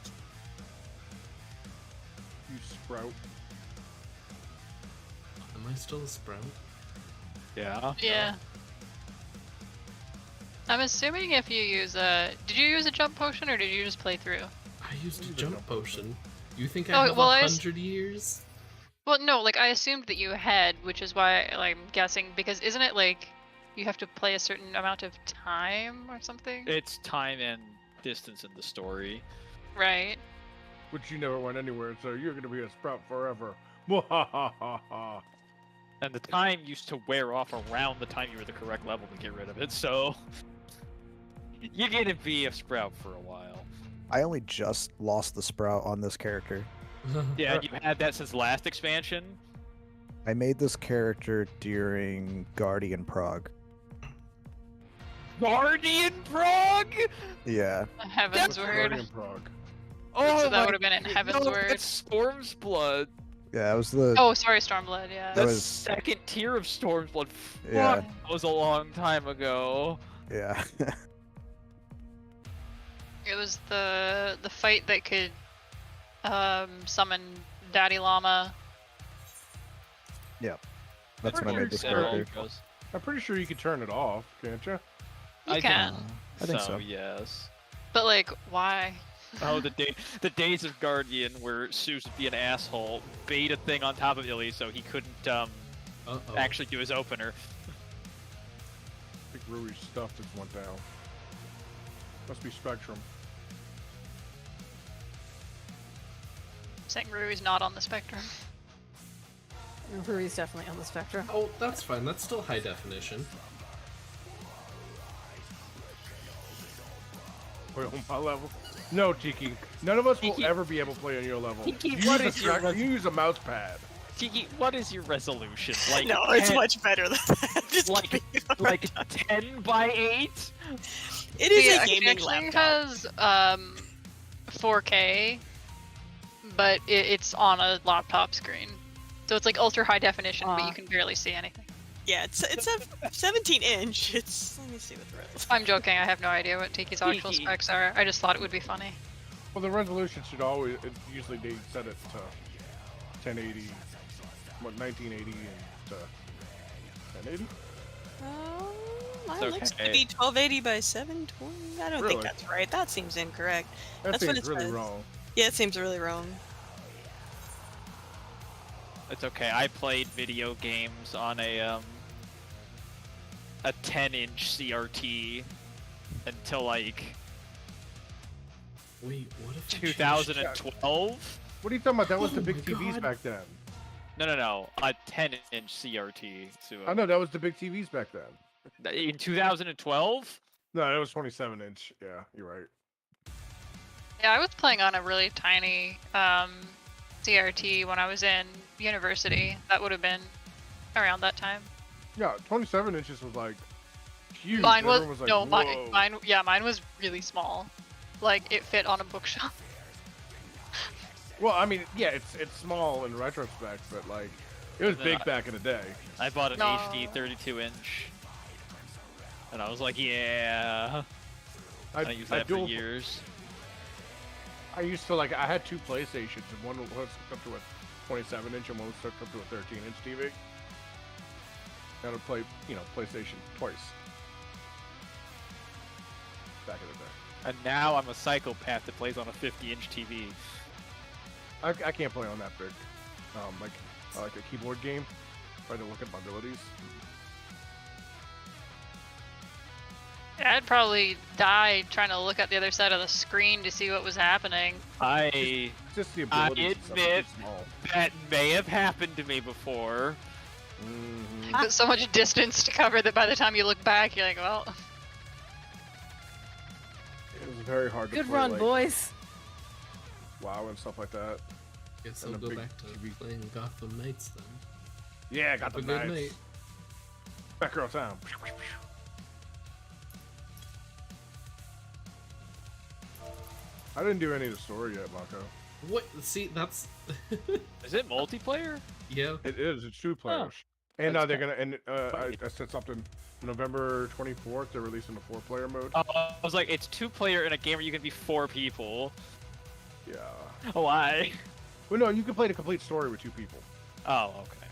You sprout.
Am I still a sprout?
Yeah.
Yeah. I'm assuming if you use a... Did you use a jump potion or did you just play through?
I used a
Use a
jump
jump
potion. You think
Oh,
I have
well, I
100 years?
Well, no, like I assumed that you had, which is why I'm guessing, because isn't it like you have to play a certain amount of time or something?
It's time and distance in the story.
Right.
Which you never went anywhere, so you're gonna be a sprout forever. Mwahahaha.
And the time used to wear off around the time you were the correct level to get rid of it, so... You're gonna be a sprout for a while.
I only just lost the sprout on this character.
Yeah, you've had that since last expansion?
I made this character during Guardian Prog.
Guardian Prog?
Yeah.
Heaven's
What's
Word.
Guardian Prog?
Oh,
So that
my
would have been in
God,
Heaven's
no,
Word.
That's Storm's Blood.
Yeah, it was the
Oh, sorry, Stormblood, yeah.
That
The
was-
second tier of Storm's Blood.
Yeah.
Fuck, that was a long time ago.
yeah.
It was the fight that could summon Daddy Llama.
Yep. That's when I made this
Pretty sure
character.
it goes.
I'm pretty sure you can turn it off, can't you?
You can,
I think so.
Yes.
but like, why?
Oh, the days of Guardian where Zeus would be an asshole, bait a thing on top of Illy so he couldn't actually do his opener.
I think Rui's stuff just went down. Must be Spectrum.
Saying Rui's not on the spectrum.
Rui's definitely on the spectrum.
Oh, that's fine. That's still high definition.
Wait, on my level? No, Tiki. None of us will
Tiki.
ever be able to play on your level.
Tiki,
you,
what
use
is your
you use a mouse pad.
Tiki, what is your resolution? Like
No, it's
10
much better than that. Just
like
kidding.
like 10 by 8?
It is
Yeah,
a
it
gaming
actually
laptop.
has 4K, but it's on a laptop screen. So it's like ultra high definition, but you can barely see anything.
Yeah, it's a 17-inch. It's let me see what the resolution.
I'm joking, I have no idea what Tiki's actual
Tiki.
specs are. I just thought it would be funny.
Well, the resolution should always, usually they set it to 1080, 1980 and to 1080?
Mine
It's
looks to
okay.
be 1280 by 720. I don't
Really?
think that's right. That seems incorrect.
That
That's what
seems
it
really
says.
wrong.
Yeah, it seems really wrong.
It's okay. I played video games on a 10-inch CRT until like
Wait, what if
2012.
What are you talking about? That was
Oh
the big
my
TVs
God.
back then.
No, a 10-inch CRT. So
I know, that was the big TVs back then.
in 2012.
No, it was 27 inch. Yeah, you're right.
Yeah, I was playing on a really tiny CRT when I was in university. That would have been around that time.
Yeah, 27 inches was like huge.
Mine was,
Everyone like,
no,
whoa.
mine was really small. Like it fit on a bookshelf.
Well, I mean, yeah, it's small in retrospect, but like it was
No,
big back in the day.
I bought an
No.
HD 32-inch, and I was like, yeah. I used that for years.
I used to like I had two PlayStations, and one was hooked up to a 27 inch, and one was hooked up to a 13 inch TV. I would play, PlayStation twice back in the day.
And now I'm a psychopath that plays on a 50-inch TV.
I can't play on that big. Like I like a keyboard game. Try to look at my abilities.
Yeah, I'd probably die trying to look at the other side of the screen to see what was happening.
I
Just the
I
abilities. and stuff are
admit
too small.
that may have happened to me before.
Mhm.
There's so much distance to cover that by the time you look back, you're like, well,
It was very hard to
Good
play,
run,
like,
boys.
WoW and stuff like that.
Guess
And
I'll
the
go
big
back to
TV.
playing Gotham Knights then.
Yeah, got
Have
the
a good
knights.
night.
Batgirl Town. I didn't do any of the story yet, Mako.
What? See, that's
Is it multiplayer?
yeah.
It is. It's 2 players. And they're gonna. And I said something. November 24th, they're releasing the 4-player mode.
I was like, it's 2-player in a game where you can be 4 people.
Yeah.
Why?
Well, no, you can play the complete story with 2 people,
Oh, okay.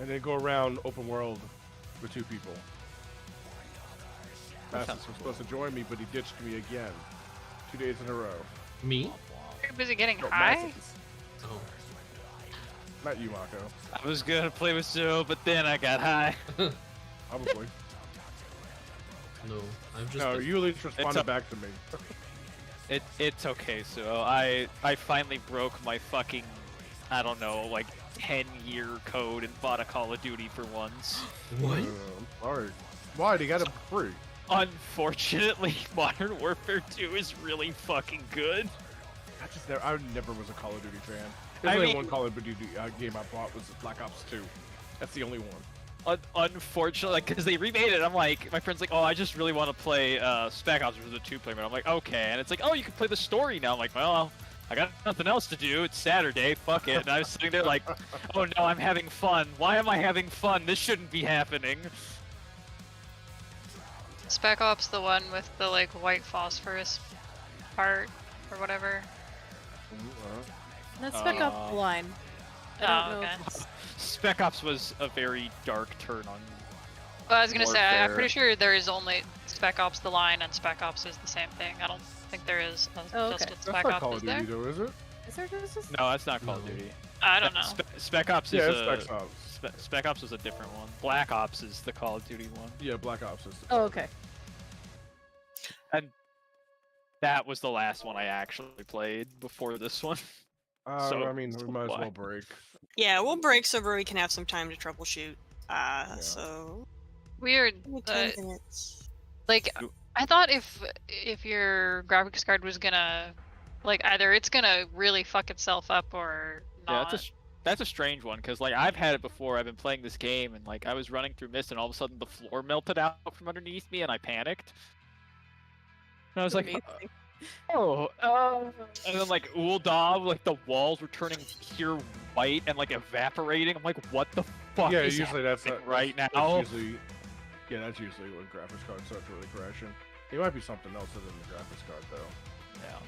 and then go around open world with 2 people.
That
Bassus
sounds
was supposed to join me, but he ditched me again. 2 days in a row.
Me?
you're busy getting
No,
high.
Bassus.
Oh.
Not you, Mako.
I was gonna play with Joe, but then I got high.
Probably.
No, I've just
No,
been-
you at least responded
a-
back to me.
It's okay, so I finally broke my fucking, I don't know, like 10-year code and bought a Call of Duty for once.
What?
I'm sorry. Why? They got it for free.
Unfortunately, Modern Warfare 2 is really fucking good.
I never was a Call of Duty fan.
I
There's only
mean-
one Call of Duty game I bought was Black Ops 2. That's the only one.
Unfortunately, because they remade it, I'm like, my friend's like, oh, I just really want to play Spec Ops, which was a 2-player mode. I'm like, okay, and it's like, oh, you can play the story now. I'm like, well, I got nothing else to do. It's Saturday, fuck it. And I was sitting there like, oh no, I'm having fun. Why am I having fun? This shouldn't be happening.
Spec Ops, the one with the like white phosphorus part or whatever.
Let's back up
Uh,
the line. I
Oh,
don't know.
okay.
Spec Ops was a very dark turn on.
Well, I was gonna say, I'm
Warfare.
pretty sure there is only Spec Ops the line and Spec Ops is the same thing. I don't think there is
Oh,
just
okay.
with
That's
Spec
not
Ops,
Call
is
of
there?
Duty, though, is it?
Is there just this?
No, that's not Call of
No.
Duty.
I don't know.
Spec Ops is
Yeah,
a,
it's Spec Ops.
Spec Ops is a different one. Black Ops is the Call of Duty one.
Yeah, Black Ops is.
Oh, okay.
And that was the last one I actually played before this one. So-
I mean, we might as
why?
well break.
Yeah, we'll break so we can have some time to troubleshoot.
Yeah.
So
Weird.
10 minutes.
Like, I thought if your graphics card was gonna, like, either it's gonna really fuck itself up or
Yeah,
not.
that's a strange one because like I've had it before. I've been playing this game and like I was running through mist and all of a sudden the floor melted out from underneath me and I panicked. And I was like,
Amazing.
and then like Uldav, like the walls were turning pure white and like evaporating. I'm like, what the fuck
Yeah,
is
usually that's
happening
not,
right
that's
now?
Usually, yeah, that's usually when graphics cards start really crashing. It might be something else other than the graphics card, though.
Yeah.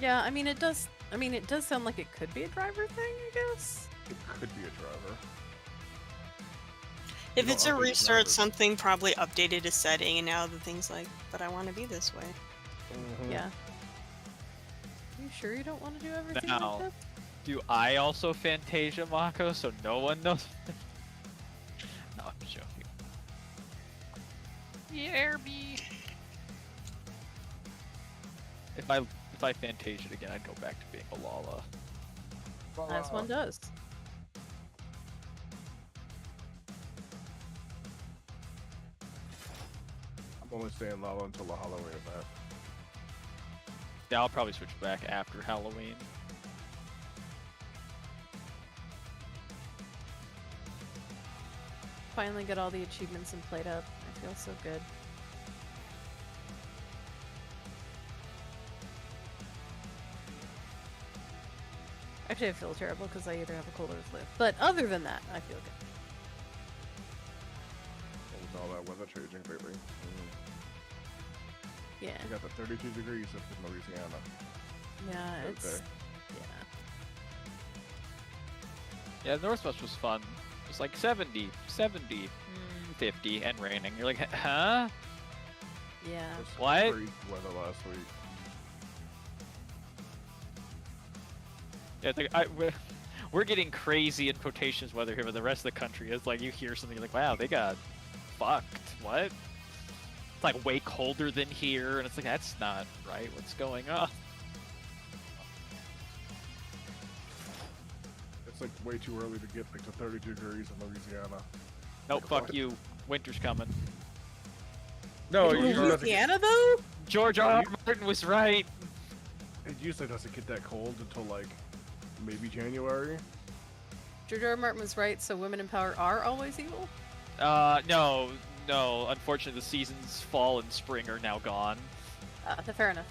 Yeah, I mean it does. I mean it does sound like it could be a driver thing, I guess.
It could be a driver.
If
You
it's
don't
a
update the
restart,
drivers.
something probably updated a setting, and now the thing's like, but I want to be this way.
Mhm.
Yeah. Are you sure you don't want to do everything
Now-
like that?
Do I also Fantasia Mako so no one knows? No, I'm joking.
Yeah, me.
If I Fantasia again, I'd go back to being a Lala.
As one does.
I'm only staying Lala until the Halloween event.
Yeah, I'll probably switch back after Halloween.
Finally got all the achievements and played up. I feel so good. Actually, I feel terrible because I either have a cold or a flu. But other than that, I feel good.
With all that weather changing lately.
Yeah.
We got the 32 degrees up in Louisiana.
Yeah, it's.
Okay.
Yeah.
Yeah, Northwest was fun. It was like 70, 70, 50, and raining. You're like, huh?
Yeah.
It was
What?
crazy weather last week.
Yeah, we're getting crazy in quotations weather here, but the rest of the country is like you hear something you're like, wow, they got fucked. What? It's like way colder than here, and it's like that's not right. What's going on?
It's like way too early to get like to 32 degrees in Louisiana.
Nope, fuck you. Winter's coming.
No,
In
it usually doesn't,
Louisiana though?
George R. R. Martin was right.
it usually doesn't get that cold until like maybe January.
George R. R. Martin was right, so women in power are always evil?
No. Unfortunately, the seasons fall and spring are now gone.
Fair enough.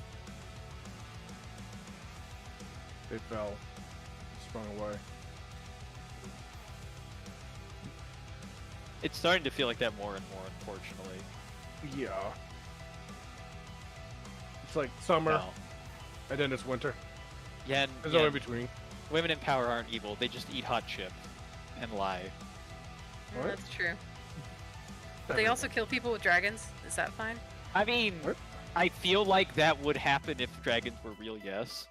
It fell. Sprung away.
It's starting to feel like that more and more, unfortunately.
Yeah. It's like summer,
No.
and then it's winter.
Yeah, and,
There's no
yeah,
in between.
women in power aren't evil. They just eat hot chip and lie.
What?
That's true. But they also kill people with dragons. Is that fine?
I mean,
What?
I feel like that would happen if dragons were real, yes.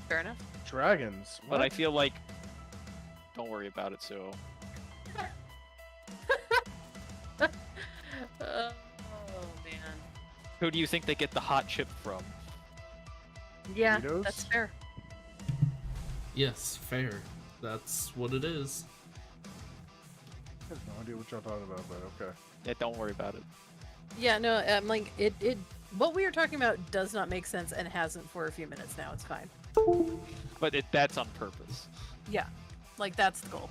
Fair enough.
Dragons.
But I
What?
feel like, don't worry about it. So
Oh man.
who do you think they get the hot chip from?
Yeah,
Doritos?
that's fair.
Yes, fair. That's what it is.
I have no idea what y'all talking about, but okay.
Yeah, don't worry about it.
Yeah, no, like it what we are talking about does not make sense and hasn't for a few minutes now. It's fine.
But that's on purpose.
Yeah. Like that's the goal.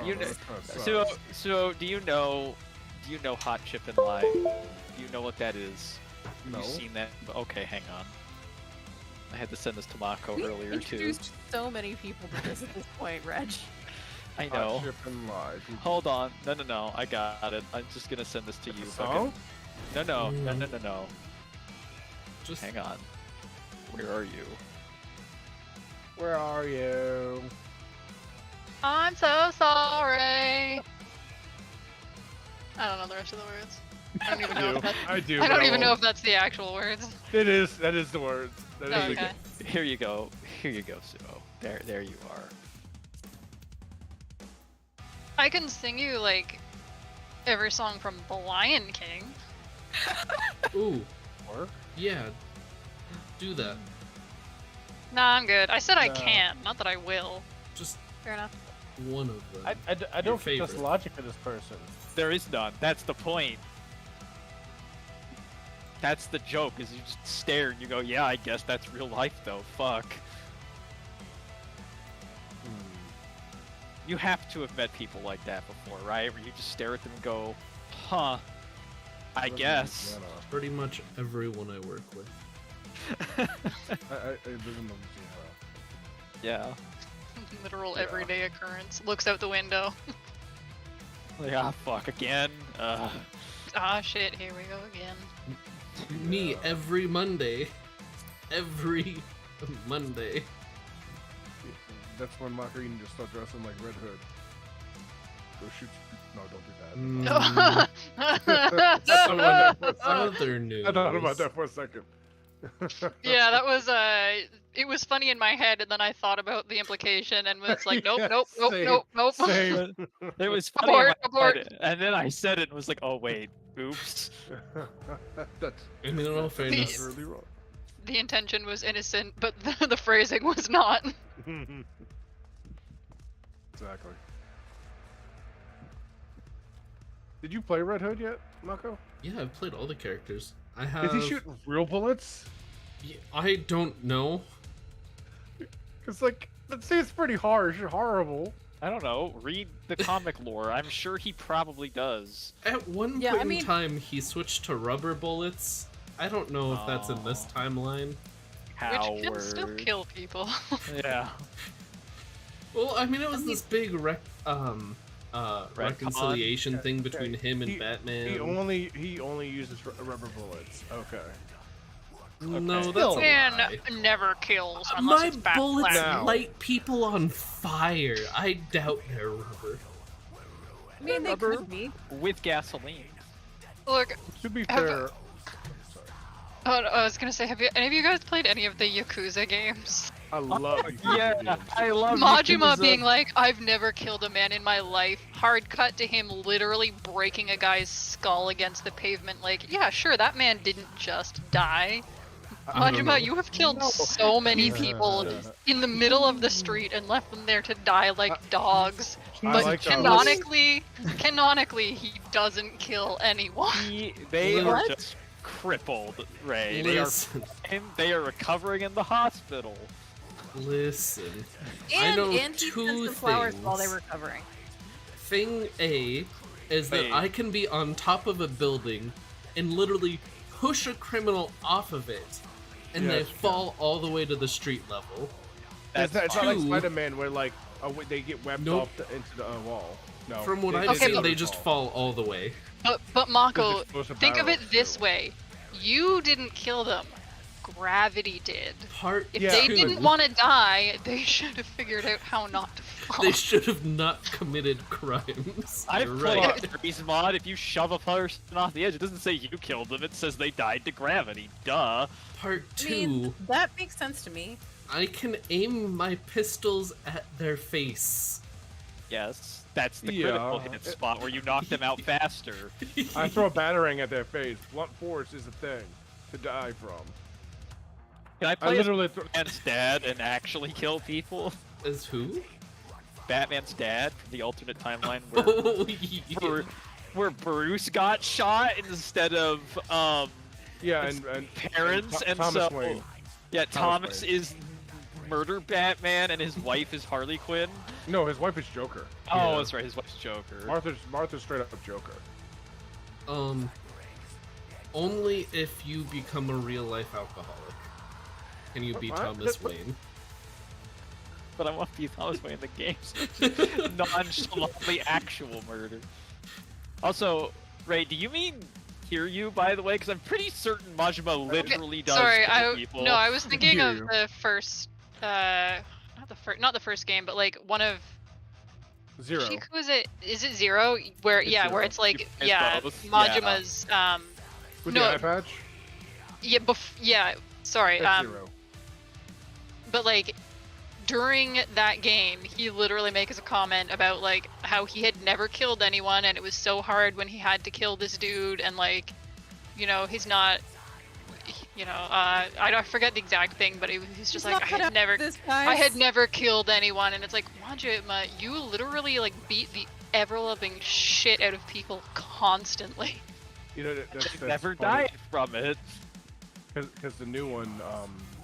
You know-
so
So do you know hot chip and lie? Do you know what that is? Have
no.
you seen that? Okay, hang on. I had to send this to Mako
We
earlier too.
introduced so many people to this at this point, Reg.
I
Hot
know.
chip and live.
Hold on. No. I got it. I'm just gonna send this to you.
Song?
No.
Just
Hang on. Where are you?
Where are you?
I'm so sorry. I don't know the rest of the words. I don't even know. If that's,
I do.
I don't
but
even know
won't.
if that's the actual words.
It is. That is the words. That is
Oh,
the-
okay.
Here you go. Here you go, Sumo. There you are.
I can sing you like every song from The Lion King.
Ooh,
Work?
yeah. Do that.
Nah, I'm good. I said I
No.
can, not that I will.
Just
Fair enough.
one of them.
I don't think that's
favorite.
logic for this person.
There is none. That's the point. That's the joke, is you just stare and you go, yeah, I guess that's real life though, fuck. You have to have met people like that before, right? Where you just stare at them and go, huh, I guess.
Pretty much everyone I work with.
I live in Louisiana.
Yeah.
Literal
Yeah.
everyday occurrence. Looks out the window.
Like, ah, fuck, again?
Ah, shit, here we go again.
Me every Monday. Every Monday.
That's when Macarena just start dressing like Red Hood. Go shoot. No, don't do that.
Other news.
I thought about that for a second.
Yeah, that was it was funny in my head, and then I thought about the implication and was like, nope,
Yeah,
nope, nope,
same,
nope, nope.
Same.
It was funny in
Abort,
my head, and then I said it and was like, oh wait, oops.
That's
I mean, in all fairness,
really wrong.
The intention was innocent, but the phrasing was not.
Exactly. Did you play Red Hood yet, Mako?
yeah, I've played all the characters. I have.
Did he shoot real bullets?
I don't know.
Cause like that seems pretty harsh, horrible.
I don't know, read the comic lore. I'm sure he probably does.
At one
Yeah,
point
I mean-
in time, he switched to rubber bullets. I don't know if that's in this timeline.
Which can still
Howard.
kill people.
Yeah.
Well, I mean, it was this big reconciliation thing
Okay,
between him and Batman.
He only uses rubber bullets. Okay.
No, that's
Still.
a
Man
lie.
never kills unless
My
it's Bat
bullets
Flag.
No.
light people on fire. I doubt they're rubber.
I mean, they
Rubber.
could be.
With gasoline.
Look,
To be
Have-
fair,
I was gonna say, have any of you guys played any of the Yakuza games?
I love
Yeah, I love
Majima
Yakuza.
being like, I've never killed a man in my life. Hard cut to him literally breaking a guy's skull against the pavement. Like, yeah, sure, that man didn't just die.
I don't know.
Majima, you have killed so many people in the middle of the street and left them there to die like dogs.
I
But
like that.
canonically, he doesn't kill anyone.
They are
What?
just crippled, Ray.
Listen,
They are recovering in the hospital.
listen. I
And,
know
and he
two
sent some flowers while they
things.
were covering.
Thing A is that
Hey.
I can be on top of a building and literally push a criminal off of it, and
Yeah,
they
that's true.
fall all the way to the street level.
It's not like
Two.
Spider-Man where like they get webbed
Nope.
off into the wall. No.
From what
they-
I've
Okay,
seen,
but-
they just fall all the way.
But Mako,
explosive
think of it
barrels,
this
too.
way. You didn't kill them. Gravity did.
Part
If
Yeah.
they
two,
didn't want to die, they should have figured out how not to fall.
they should have not committed crimes.
I've
You're
played
right.
Kirby's mod. If you shove a person off the edge, it doesn't say you killed them. It says they died to gravity. Duh.
Part
I
two,
mean, that makes sense to me.
I can aim my pistols at their face.
Yes, that's the
Yeah.
critical hit spot where you knock them out faster.
I throw a batarang at their face. Blunt force is a thing to die from.
Can I
I
play as
literally
Batman's dad and actually kill people?
As who?
Batman's dad from the alternate timeline where
Oh, yeah.
where Bruce got shot instead of
yeah,
It's
and
parents, and
Thomas
so
Wayne.
yeah,
Thomas
Thomas
Wayne.
is murder Batman and his wife is Harley Quinn.
No, his wife is Joker.
Oh,
Yeah.
that's right, his wife's Joker.
Martha's straight up Joker.
Only if you become a real life alcoholic can you be
What?
Thomas Wayne.
But I want to be Thomas Wayne in the games. Nonchalantly actual murder. Also, Ray, do you mean Kiryu, by the way, because I'm pretty certain Majima literally does
Sorry,
kill people.
no, I was thinking of
Kiryu.
the first, not the first game, but like one of
Zero.
Shiku, is it Zero? Where
It's
where
Zero.
it's like
It's both,
Majima's
With
no,
the eye patch?
sorry,
It's Zero.
but like during that game, he literally makes a comment about like how he had never killed anyone, and it was so hard when he had to kill this dude, and like, he's not, I forget the exact thing, but he's just like, I had never killed anyone, and it's like, Majima, you literally like beat the ever-loving shit out of people constantly.
That's
Never
funny,
died from it.
Because the new one,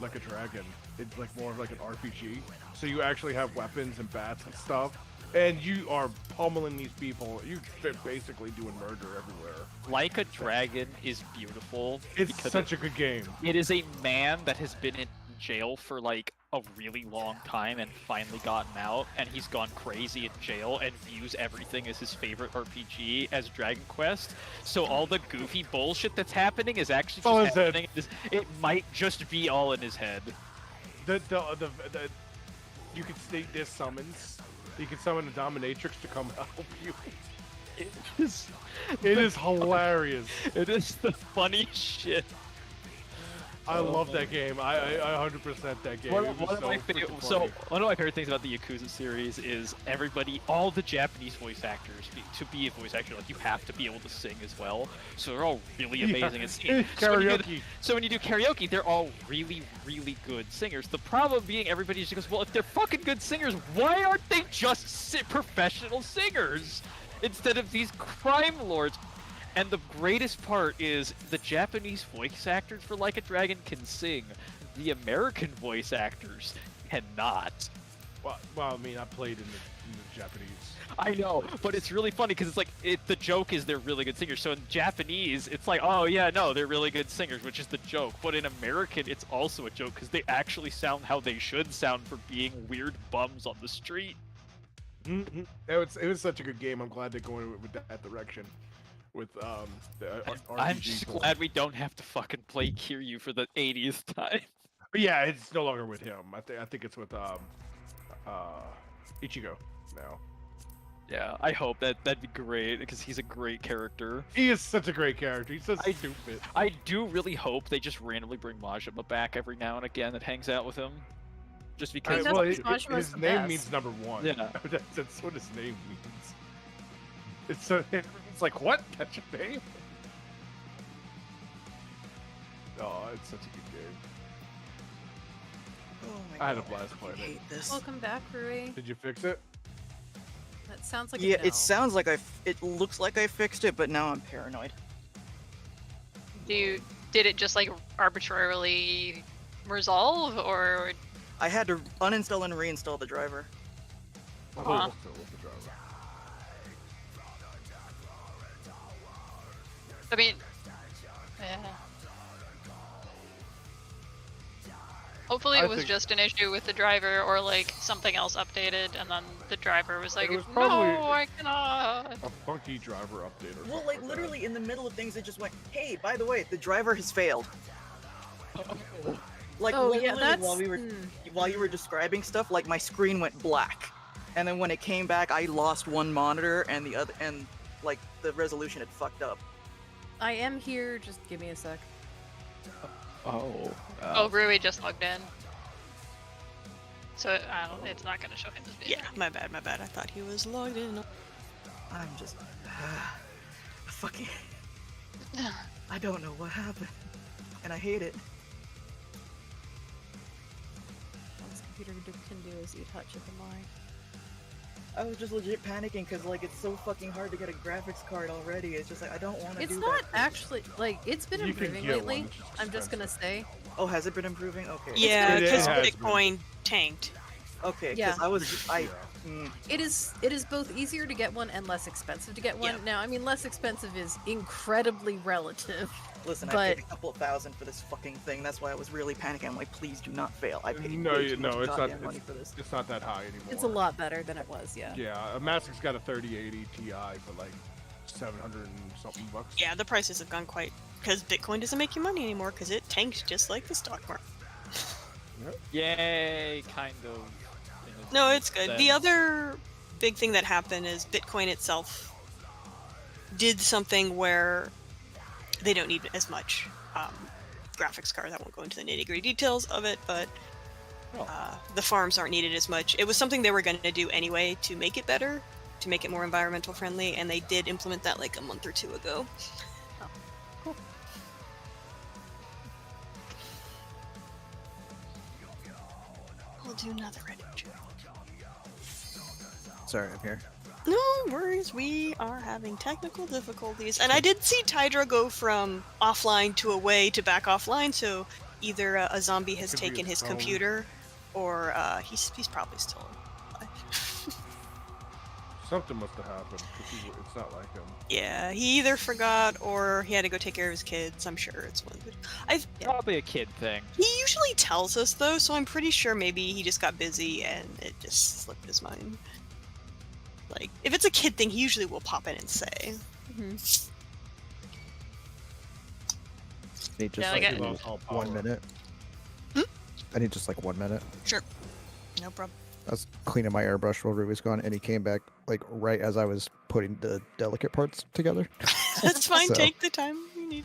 like a dragon, it's like more of like an RPG. So you actually have weapons and bats and stuff, and you are pummeling these people. You're basically doing murder everywhere.
Like a Dragon is beautiful.
It's
because
such a good game.
It is a man that has been in jail for like a really long time and finally gotten out, and he's gone crazy in jail and views everything as his favorite RPG as Dragon Quest. So all the goofy bullshit that's happening is actually just happening. It might just be all in his head.
You could state this summons. You can summon a dominatrix to come help you. It is hilarious.
It is the funniest shit.
I love that game. I 100% that game.
One of my favorite things about the Yakuza series is all the Japanese voice actors, to be a voice actor, like you have to be able to sing as well. So they're all really amazing at singing.
Karaoke.
So when you do karaoke, they're all really, really good singers. The problem being everybody just goes, well, if they're fucking good singers, why aren't they just professional singers instead of these crime lords? And the greatest part is the Japanese voice actors for Like a Dragon can sing. The American voice actors cannot.
Well, I mean, I played in the Japanese.
I know, but it's really funny because it's like the joke is they're really good singers. So in Japanese, it's like, oh yeah, no, they're really good singers, which is the joke. But in American, it's also a joke because they actually sound how they should sound for being weird bums on the street.
Mm-hmm. It was such a good game. I'm glad they're going with that direction. With
I'm just glad we don't have to fucking play Kiryu for the 80th time.
But yeah, it's no longer with him. I think it's with Ichigo now.
Yeah, I hope that'd be great because he's a great character.
He is such a great character. He's so stupid.
I do really hope they just randomly bring Majima back every now and again that hangs out with him. Just because
his name means number one.
Yeah.
That's what his name means. It's like, what? That's your name? Oh, it's such a good game.
Oh my God,
I had a blast playing it.
hate this.
Welcome back, Rui.
Did you fix it?
That sounds like
Yeah,
a no.
it sounds like it looks like I fixed it, but now I'm paranoid.
Did it just like arbitrarily resolve, or?
I had to uninstall and reinstall the driver.
Uh-huh. I mean, yeah. Hopefully it was just an issue with the driver, or like something else updated, and then the driver was like,
was
"No,
probably
I cannot."
A funky driver update or
Well,
something
like literally in the middle of things, it just went, "Hey, by the way, the driver has failed." Like literally while you were describing stuff, like my screen went black, and then when it came back, I lost one monitor, and the other, and like the resolution had fucked up.
I am here. Just give me a sec.
Oh, Rui just logged in. So it's not gonna show him this video.
Yeah, my bad. I thought he was logged in.
I'm just fucking. I don't know what happened, and I hate it.
All this computer can do is eat hot chip and lie.
I was just legit panicking because like it's so fucking hard to get a graphics card already. It's just like I don't want to do that.
It's not actually like it's been
You can
improving
get
lately.
one, it's just
I'm just gonna say.
Oh, has it been improving? Okay.
Yeah,
It
because
has
Bitcoin tanked.
Okay,
Yeah.
because
It is both easier to get one and less expensive to get one.
Yeah.
Now, I mean, less expensive is incredibly relative.
listen, I
but-
paid a couple of $1,000 for this fucking thing. That's why I was really panicking. I'm like, please do not fail. I paid
No,
way too much
it's not.
goddamn money for this.
It's not that high anymore.
It's a lot better than it was, yeah.
Yeah, a Massac's got a 3080 Ti, but like, 700 and something bucks.
Yeah, the prices have gone quite because Bitcoin doesn't make you money anymore because it tanked just like the stock market.
Yay, kind of. in a
No, it's good. The
sense.
other big thing that happened is Bitcoin itself did something where they don't need as much graphics card. I won't go into the nitty-gritty details of it, but the farms aren't needed as much. It was something they were going to do anyway to make it better, to make it more environmental friendly, and they did implement that like a month or two ago.
Oh, cool.
We'll do another Reddit joke.
Sorry, I'm here.
No worries, we are having technical difficulties. And I did see Tydra go from offline to away to back offline, so either a zombie has
Could be
taken
his
his
phone.
computer, or he's probably still alive.
Something must have happened because it's not like him.
Yeah, he either forgot or he had to go take care of his kids. I'm sure it's one.
Probably a kid thing.
He usually tells us though, so I'm pretty sure maybe he just got busy and it just slipped his mind. Like, if it's a kid thing, he usually will pop in and say.
I need just
Yeah,
like
like
1 minute. I need just like 1 minute.
Sure. No problem.
I was cleaning my airbrush while Ruby was gone, and he came back like right as I was putting the delicate parts together.
That's fine,
So-
take the time you need.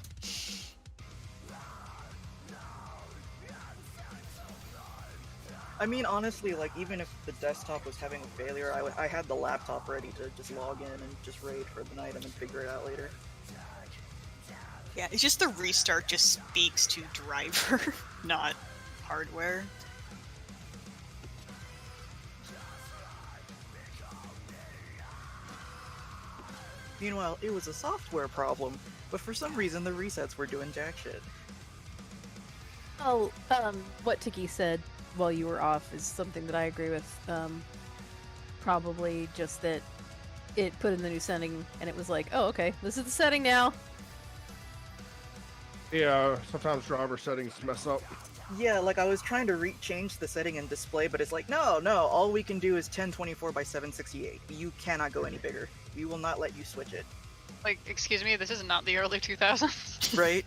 I mean, honestly, like, even if the desktop was having a failure, I had the laptop ready to just log in and just raid for the night and then figure it out later.
Yeah, it's just the restart just speaks to driver, not hardware.
Meanwhile, it was a software problem, but for some reason the resets were doing jack shit.
Oh, what Tiki said while you were off is something that I agree with. Probably just that it put in the new setting and it was like, oh, okay, this is the setting now.
Yeah, sometimes driver settings mess up.
Yeah, like I was trying to change the setting in display, but it's like, no, all we can do is 1024 by 768. You cannot go any bigger. We will not let you switch it.
Like, excuse me, this is not the early 2000s.
Right?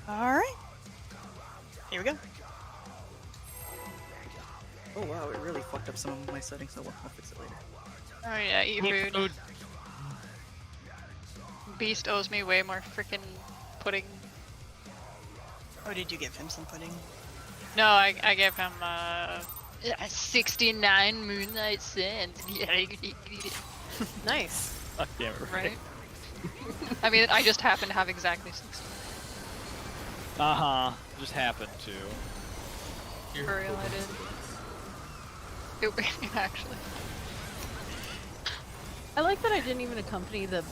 Alright. Here we go.
Oh wow, it really fucked up some of my settings, so I'll fix it later.
Oh yeah, eat food. Beast owes me way more freaking pudding.
Oh, did you give him some pudding?
No, I gave him 69 Moonlight Sands.
Nice.
Fuck yeah,
Right? I mean, I just happen to have exactly 60.
Just happened to.
For real, I did. It actually.
I like that I didn't even accompany the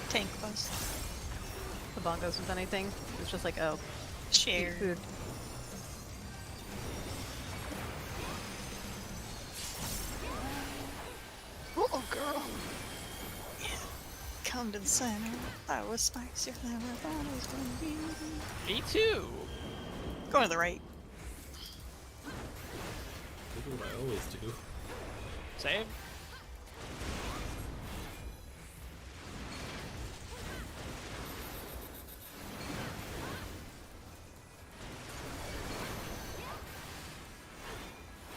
Tank bus.
bongos with anything. It was just like, oh, eat
Share.
food.
Oh, girl.
Come to the center. That was spicier than I thought it was going to be.
Me too.
Going to the right.
This is what I always do.
Same.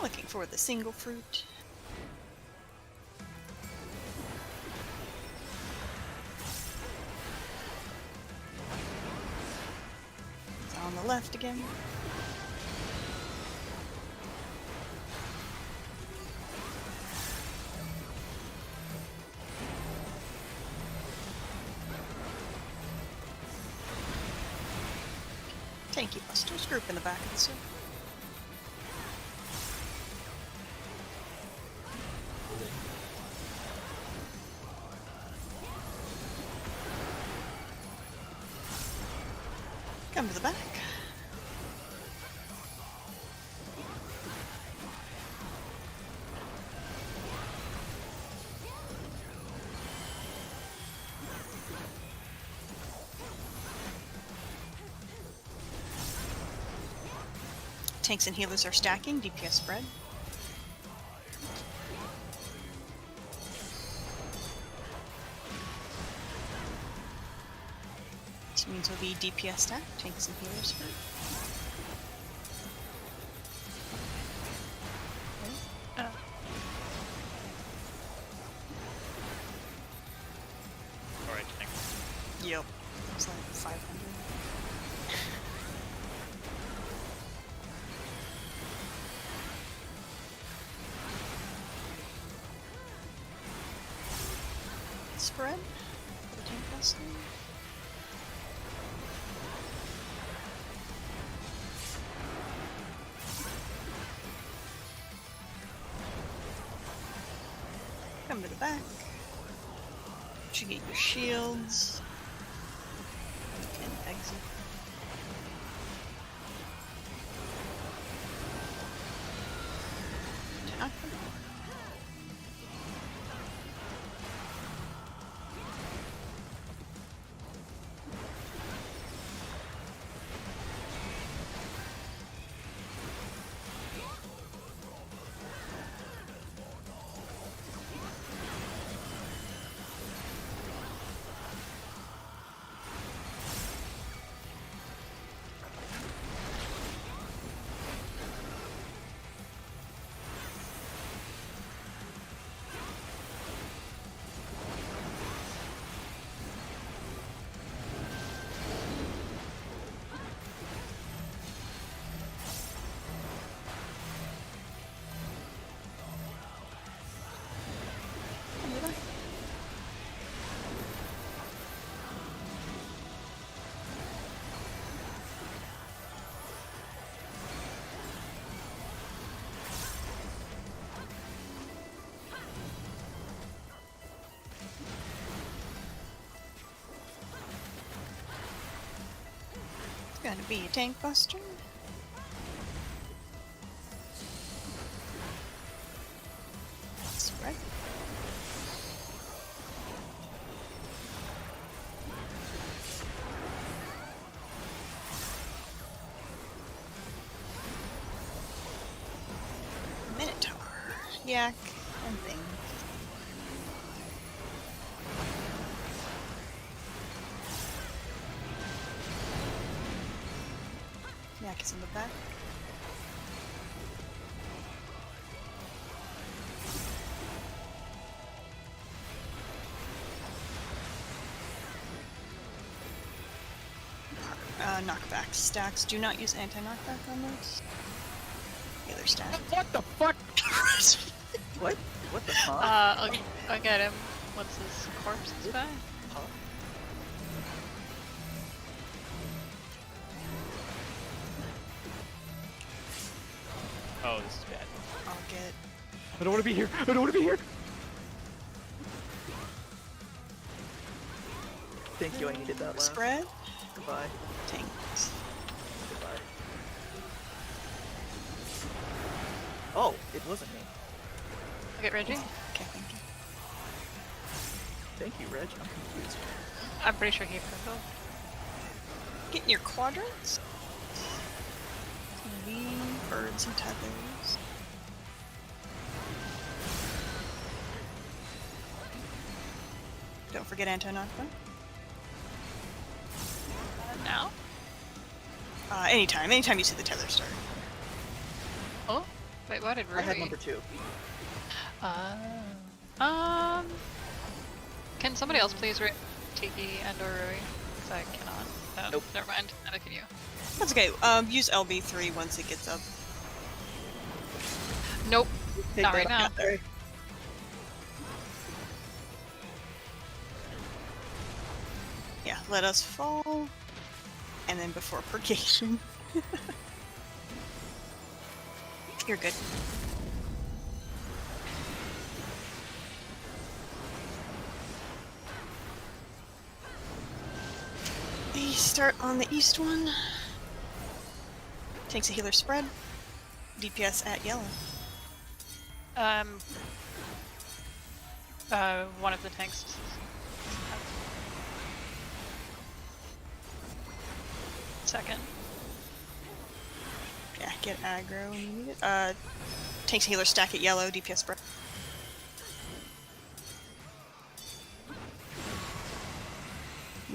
Looking for the single fruit. It's on the left again. Tanky Busters group in the back of the circle. Come to the back. Tanks and healers are stacking, DPS spread. This means we'll be DPS stack, tanks and healers for.
Alright, thanks.
Yep. It's like 500. Spread. For the tank cluster. Come to the back. You get your shields. And exit. Attack. Gonna be a tank buster. Spread. Minotaur, Yak, and Thing. Yak is in the back. Knockback stacks. Do not use anti-knockback on those. Healer stack.
What the fuck?
What? What the fuck?
I'll get him once his corpse is back.
Oh, this is bad.
I'll get.
I don't want to be here. I don't want to be here.
Thank you, I needed that laugh.
Spread.
Goodbye.
Tanks.
Goodbye. Oh, it wasn't me.
I'll get Reggie.
Okay, thank you.
Thank you, Reg. I'm confused.
I'm pretty sure he purple.
Getting your quadrants. It's gonna be birds and tethers. Don't forget anti-knockback.
Now?
Anytime you see the tether start.
Oh? Wait, what did Ruby?
I had number 2.
Can somebody else please read Tiki and or Rui? Because I cannot. Oh,
Nope.
Never mind. Neither can you.
That's okay. Use LB3 once it gets up.
Nope.
Take
Not
that
right now.
out there.
Yeah, let us fall. And then before purgation. You're good. We start on the east one. Takes a healer spread. DPS at yellow.
One of the tanks. Second.
Yeah, get aggro when you need it. Takes a healer stack at yellow, DPS spread.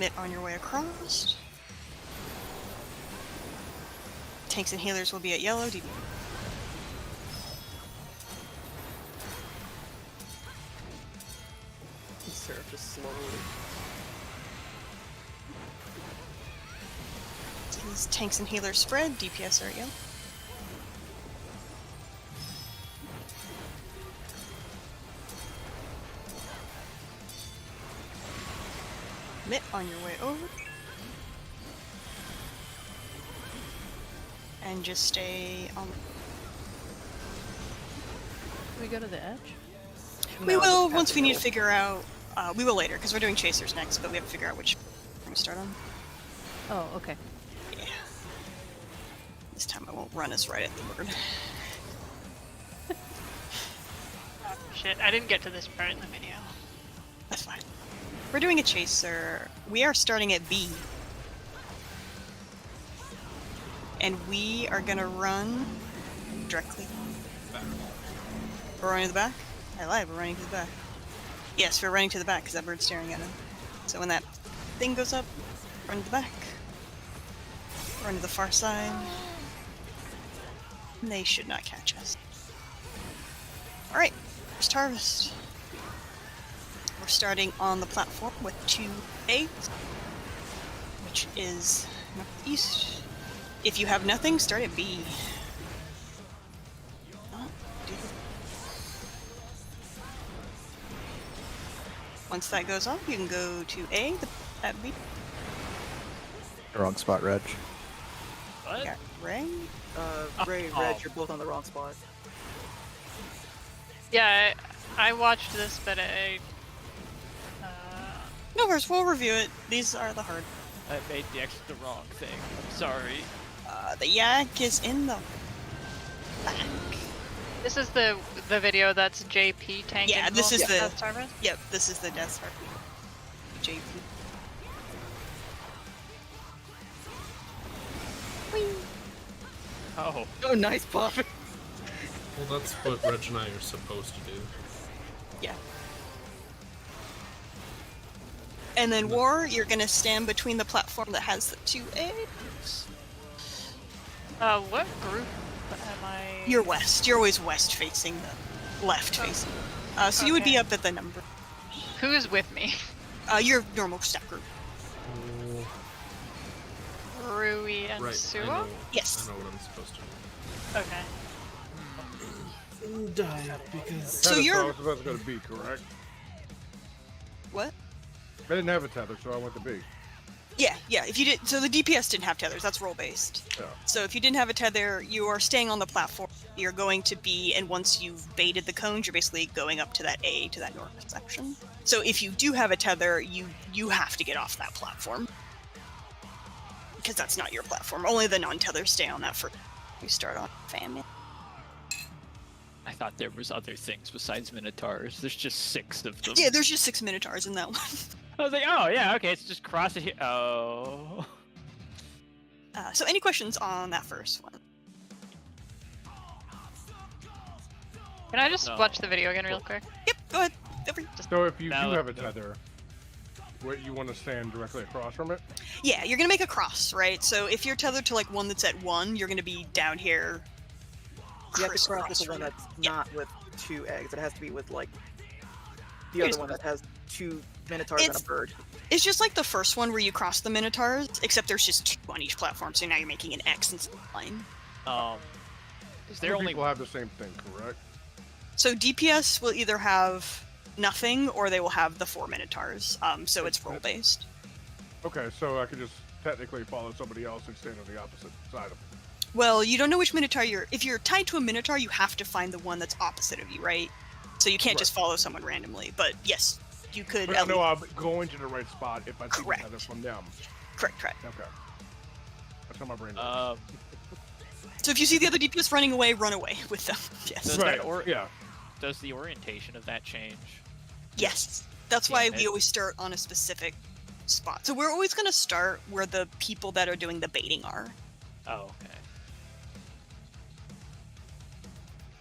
Mitt on your way across. Tanks and healers will be at yellow. DB.
Surface slowly.
These tanks and healers spread. DPS are at yellow. Mitt on your way over. And just stay on.
Can we go to the edge?
We
No,
will
just
once we need to
pass
figure out. We will later because we're doing chasers next, but we have to figure out which we start on.
Oh, okay.
Yeah. This time I won't run us right at the bird.
Shit, I didn't get to this part in the video.
That's fine. We're doing a chaser. We are starting at B. And we are gonna run directly. We're running to the back? I lied, we're running to the back. Yes, we're running to the back because that bird's staring at him. So when that thing goes up, run to the back. Run to the far side. They should not catch us. Alright, first harvest. We're starting on the platform with 2 eggs, which is northeast. If you have nothing, start at B. Once that goes off, you can go to A at B.
Wrong spot, Reg.
What?
Yeah, Ray.
Ray, Reg, you're both on the wrong spot.
Yeah, I watched this, but
No worries, we'll review it. These are the hard.
I made the wrong thing. I'm sorry.
The yak is in the back.
this is the video that's JP tanking.
Yeah, this is the-
Harvest?
Yep, this is the death harp. JP.
Oh.
Oh, nice pop.
Well, that's what Reg and I are supposed to do.
Yeah. And then War, you're gonna stand between the platform that has the 2 eggs.
What group am I?
You're west. You're always west facing, the left facing. So you would be
Okay.
up at the number.
Who is with me?
Your normal step group.
Rui and
Right, I
Suo?
know,
Yes.
I know what I'm supposed to do.
Okay.
Die, because...
So
Tether,
you're-
I was supposed to go to B, correct?
What?
I didn't have a tether, so I went to B.
Yeah. If you did, so the DPS didn't have tethers. That's role based.
Yeah.
So if you didn't have a tether, you are staying on the platform. You're going to B, and once you've baited the cones, you're basically going up to that A, to that north section. So if you do have a tether, you have to get off that platform. Because that's not your platform. Only the non-tethers stay on that for. We start on famine.
I thought there was other things besides minotaurs. There's just 6 of them.
Yeah, there's just 6 minotaurs in that one.
I was like, oh yeah, okay, it's just cross it here. Oh.
So any questions on that first one?
Can I just
No.
watch the video again real quick?
Yep, go ahead. Feel free.
So if you
Now
do have a
that-
tether, what you want to stand directly across from it?
Yeah, you're gonna make a cross, right? So if you're tethered to like one that's at 1, you're gonna be down here.
You have to cross with the
from
one
it.
that's
Yeah.
not with 2 eggs. It has to be with like the other one that has 2 minotaurs and
It's-
a bird.
It's just like the first one where you cross the minotaurs, except there's just 2 on each platform, so now you're making an X instead of a line.
Is there
Other
only
people have the same thing, correct?
So DPS will either have nothing or they will have the 4 minotaurs. So it's role based.
Okay, so I could just technically follow somebody else and stand on the opposite side of them.
Well, you don't know which minotaur you're. If you're tied to a minotaur, you have to find the one that's opposite of you, right? So you can't just follow someone randomly. But yes, you could.
But I know I'm going to the right spot if I see the
Correct.
tether from them.
Correct.
Okay. That's how my brain works.
So if you see the other DPS running away, run away with them. Yes.
Does
Right,
that or
yeah.
does the orientation of that change?
Yes. That's why
Damn
we
it.
always start on a specific spot. So we're always going to start where the people that are doing the baiting are.
Oh, okay.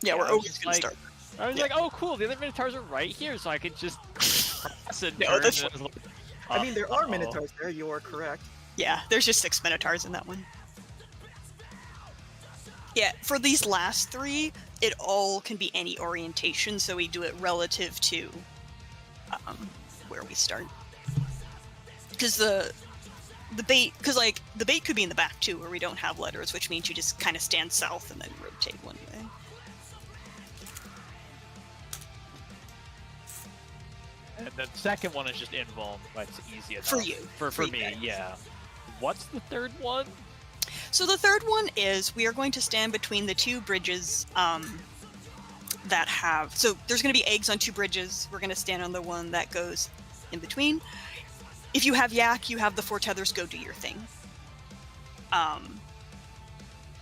Yeah,
Yeah,
we're
I was
always
just
going to
like-
start.
I was
Yeah.
like, oh cool, the other minotaurs are right here, so I could just cross and
No,
turn.
that's-
And I was like,
I mean, there are
Uh-oh.
Minotaurs there. You are correct.
Yeah, there's just 6 Minotaurs in that one. Yeah, for these last 3, it all can be any orientation, so we do it relative to where we start. Because the bait could be in the back too, where we don't have letters, which means you just kind of stand south and then rotate one way.
And the second one is just invuln, but it's easy enough.
For you.
For
For
me,
you.
yeah. What's the third one?
So the third one is we are going to stand between the 2 bridges that have... So there's going to be eggs on 2 bridges. We're going to stand on the one that goes in between. If you have yak, you have the 4 tethers, go do your thing.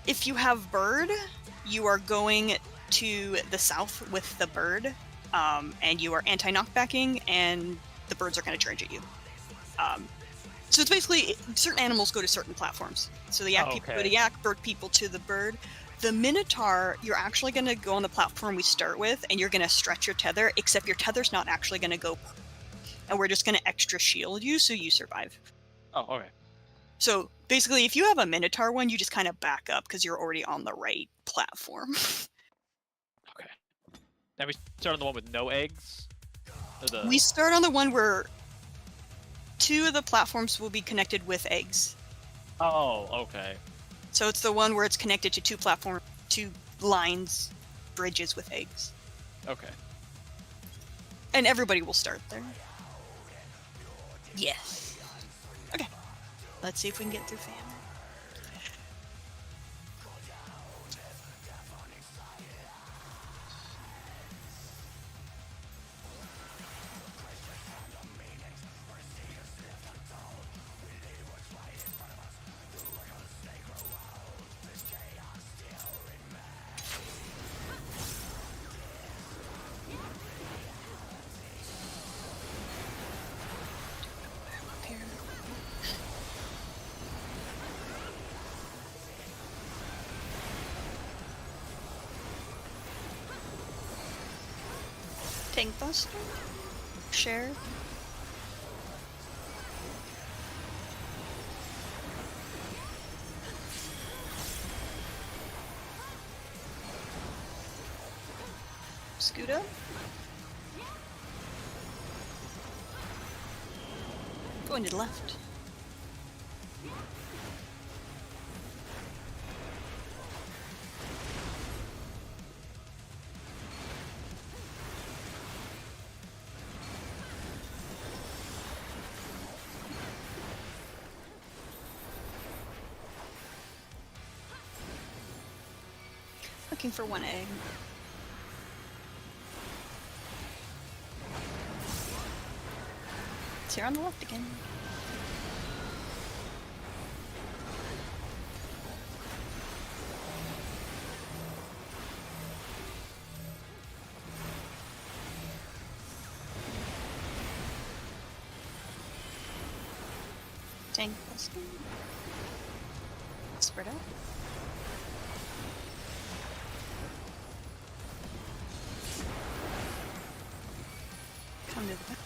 If you have bird, you are going to the south with the bird, and you are anti-knockbacking, and the birds are going to charge at you. So it's basically, certain animals go to certain platforms. So the yak people go to yak, bird people to the bird. The Minotaur, you're actually going to go on the platform we start with, and you're going to stretch your tether, except your tether's not actually going to go. And we're just going to extra shield you so you survive.
Oh, okay.
So basically, if you have a Minotaur one, you just kind of back up because you're already on the right platform.
Okay. Now we start on the one with no eggs? Or
We start on the one where 2 of the platforms will be connected with eggs.
Oh, okay.
So it's the one where it's connected to 2 lines, bridges with eggs.
Okay.
And everybody will start there. Yes. Okay. Let's see if we can get through famine. Tank Buster? Share? Scudo? Going to the left. Looking for 1 egg. It's here on the left again. Tank Buster. Spread out. Come to the back.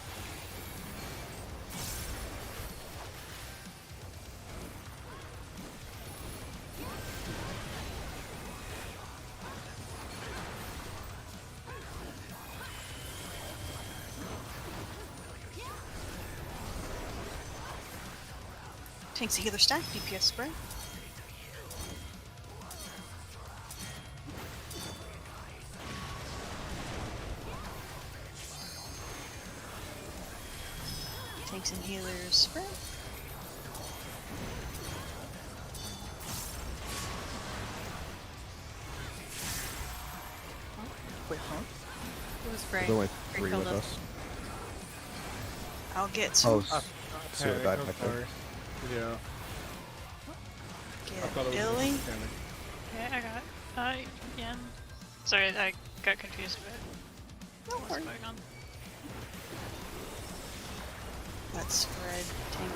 Takes a healer stack, DPS spray. Takes a healer spray.
Wait, huh?
It was Frank.
There's only
Frank
3
killed
with
him.
us.
I'll get some.
Oh, so it died back there.
Yeah. I thought
Get
it was
Billy.
mechanic.
Okay, I got. Yeah. Sorry, I got confused about what's going on.
Let's spread tank.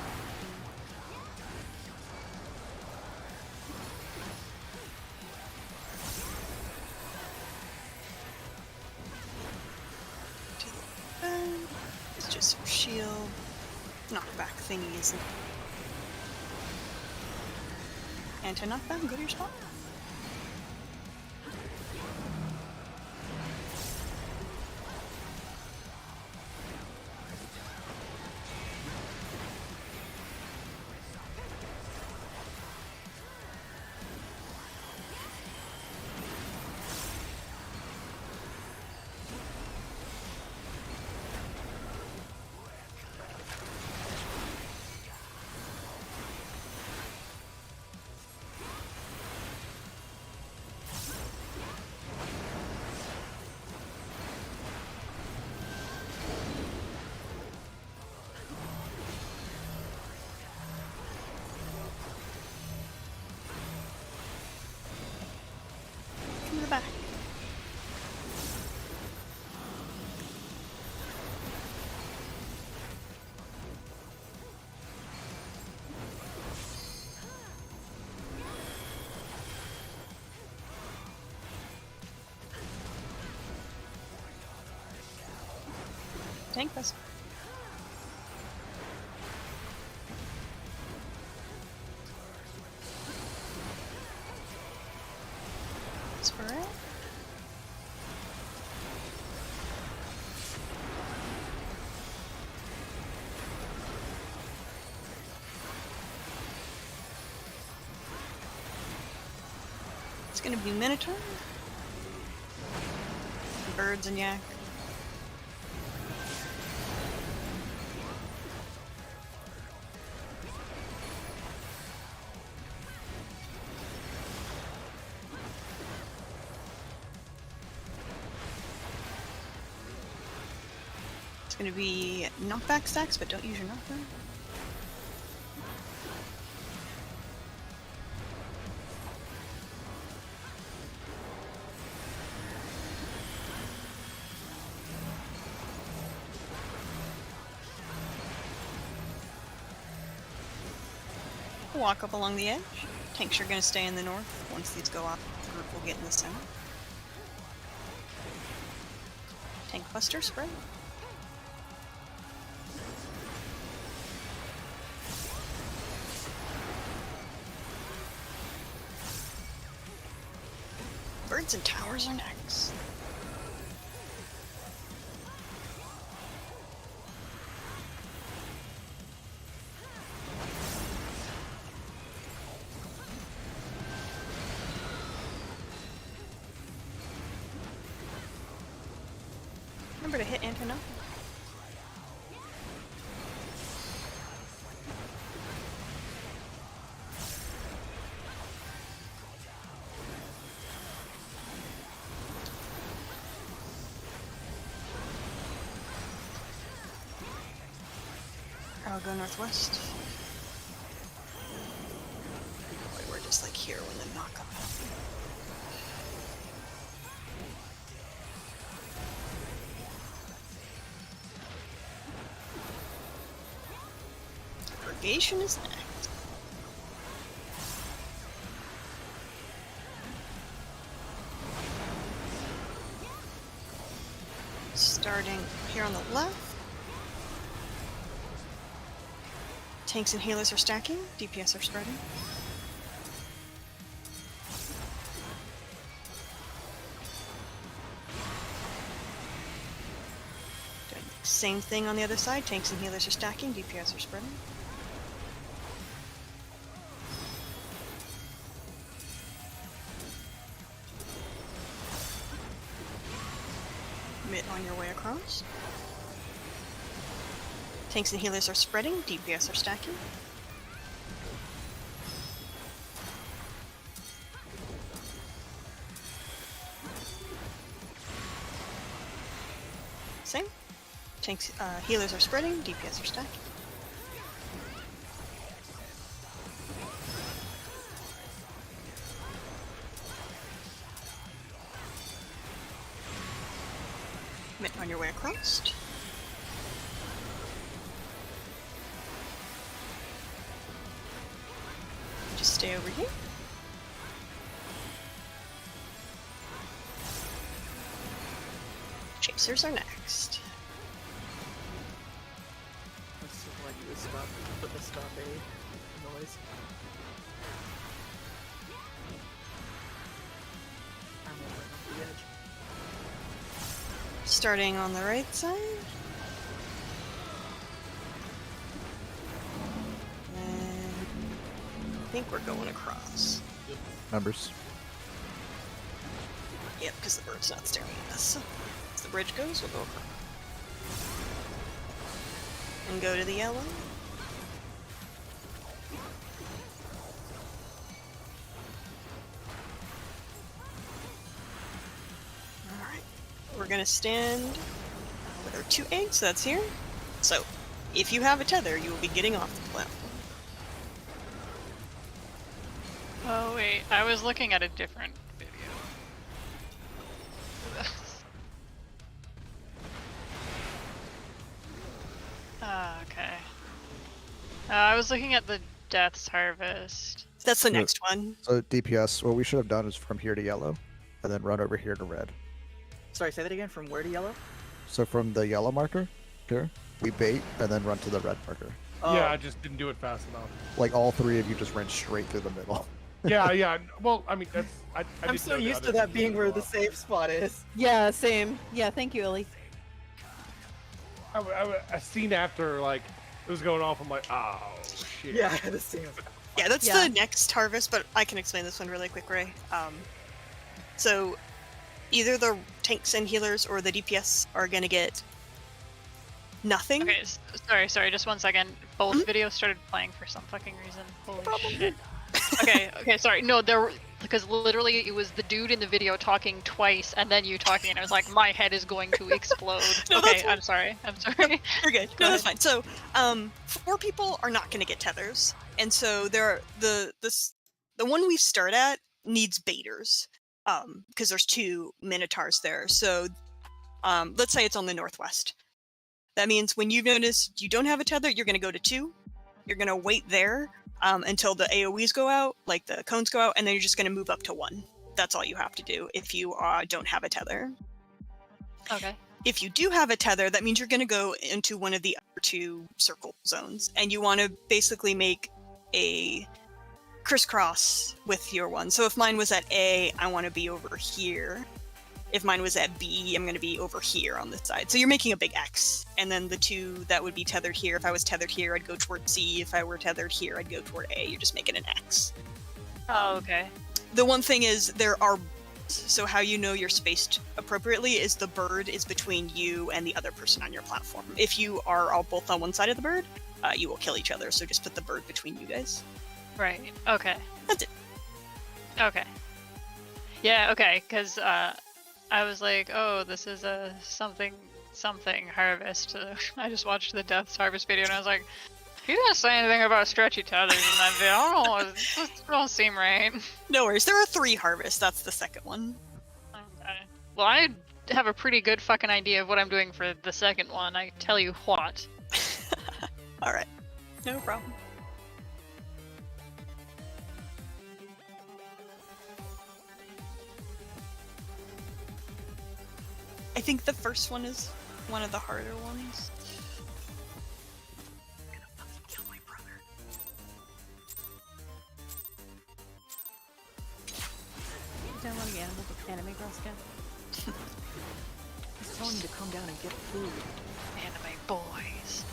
To the back. It's just for shield. knockback thingies. Anti-knockback, go to your spot. Come to the back. Tank this. Spur it. It's gonna be Minotaur. Birds and yak. It's gonna be knockback stacks, but don't use your knockback. Walk up along the edge. Tanks are gonna stay in the north. Once these go off, the group will get in the center. Tank buster spread. Birds and towers are next. Remember to hit antenna. I'll go northwest. Wait, we're just like here when the knock up. Purgation is next. Starting here on the left. Tanks and healers are stacking, DPS are spreading. Doing the same thing on the other side, tanks and healers are stacking, DPS are spreading. Mitt on your way across. Tanks and healers are spreading, DPS are stacking. Same. Tanks, healers are spreading, DPS are stacking. Mitt on your way across. Stay over here. Chasers are next.
This is what you the stop, put the stop A noise. I'm over the edge.
Starting on the right side. And I think we're going across.
Numbers.
Yep, because the bird's not staring at us. As the bridge goes, we'll go across. And go to the yellow. Alright. We're gonna stand with our 2 eggs, that's here. So, if you have a tether, you will be getting off the platform.
Oh wait, I was looking at a different video. Okay. I was looking at the Death's Harvest.
That's the
No.
next one.
So DPS, what we should have done is from here to yellow, and then run over here to red.
Sorry, say that again. From where to yellow?
So from the yellow marker here, we bait and then run to the red marker.
Yeah, I just didn't do it fast enough.
Like all three of you just ran straight through the middle.
Yeah. Well, I mean, that's. I
I'm
didn't
so
know the
used to
others
that
didn't
being
do
where
it
the
well.
safe spot is.
Yeah, same. Yeah, thank you, Ellie.
I seen after like it was going off. I'm like, oh shit.
Yeah, the same.
Yeah, that's
Yeah.
the next harvest, but I can explain this one really quick, Ray. So either the tanks and healers or the DPS are gonna get nothing.
Okay, sorry, just 1 second. Both videos started playing for some fucking reason. Holy shit. Okay, sorry. No, because literally it was the dude in the video talking twice and then you talking and I was like, my head is going to explode.
No, that's
Okay,
fine.
I'm sorry.
You're good.
Go
No, that's
ahead.
fine. So, 4 people are not gonna get tethers, and so there the one we start at needs baiters, because there's 2 minotaurs there. So, let's say it's on the northwest. That means when you've noticed you don't have a tether, you're gonna go to 2. You're gonna wait there until the AOE's go out, like the cones go out, and then you're just gonna move up to 1. That's all you have to do if you don't have a tether.
Okay.
If you do have a tether, that means you're going to go into one of the other 2 circle zones, and you want to basically make a crisscross with your one. So if mine was at A, I want to be over here. If mine was at B, I'm going to be over here on this side. So you're making a big X, and then the 2 that would be tethered here, if I was tethered here, I'd go toward C. If I were tethered here, I'd go toward A. You're just making an X.
Oh, okay.
The one thing is there are so how you know you're spaced appropriately is the bird is between you and the other person on your platform. If you are all both on one side of the bird, you will kill each other. So just put the bird between you guys.
Right. Okay.
That's it.
Okay. Yeah, okay, because I was like, oh, this is a something harvest. I just watched the Death's Harvest video and I was like, he didn't say anything about stretchy tethers in that video. I don't know, this don't seem right.
No worries. There are 3 harvests. That's the second one.
Okay. Well, I have a pretty good fucking idea of what I'm doing for the second one. I tell you what.
All right. No problem. I think the first one is one of the harder ones. I'm gonna fucking kill my brother.
Download the anime girl skin.
He's telling me to come down and get food.
Anime boys.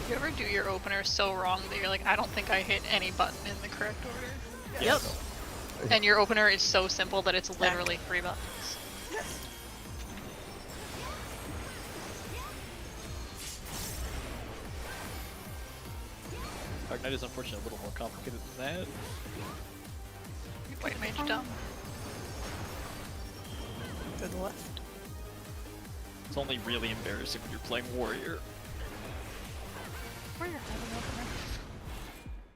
You ever do your opener so wrong that you're like, I don't think I hit any button in the correct order?
Yep.
And your opener is so simple that it's literally 3 buttons.
Dark Knight is unfortunately a little more complicated than that.
White mage dumb.
To the left.
It's only really embarrassing when you're playing warrior.
Where your head an opener?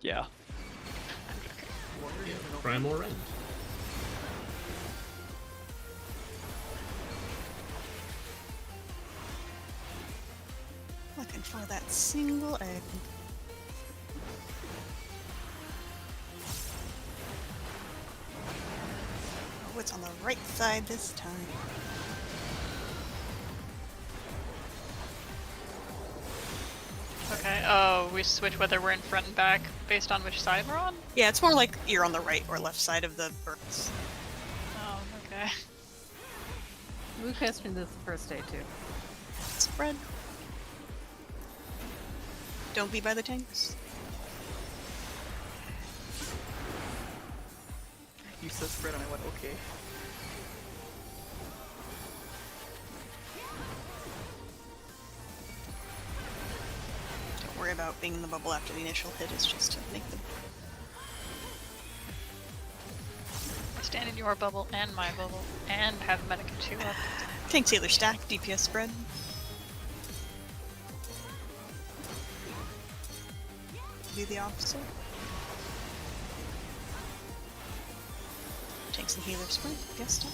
Yeah.
Yeah, Primal Rend.
Looking for that single egg. Oh, it's on the right side this time.
we switch whether we're in front and back based on which side we're on?
Yeah, it's more like you're on the right or left side of the birds.
Oh, okay.
We questioned this the first day too.
Spread. Don't be by the tanks.
You said spread and I went, okay.
Don't worry about being in the bubble after the initial hit, it's just to make them.
Stand in your bubble and my bubble and have Medica 2 up.
Tank Sailor stack, DPS spread. Do the opposite. Tanks and healer spread, guess so.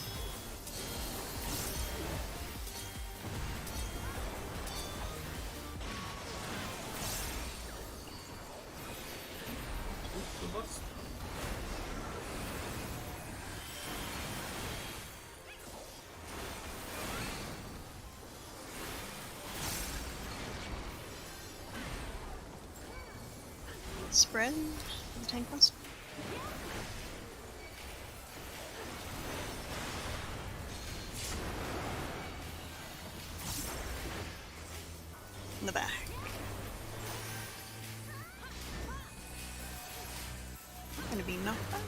Spread the tank bus. In the back. Gonna be knocked back.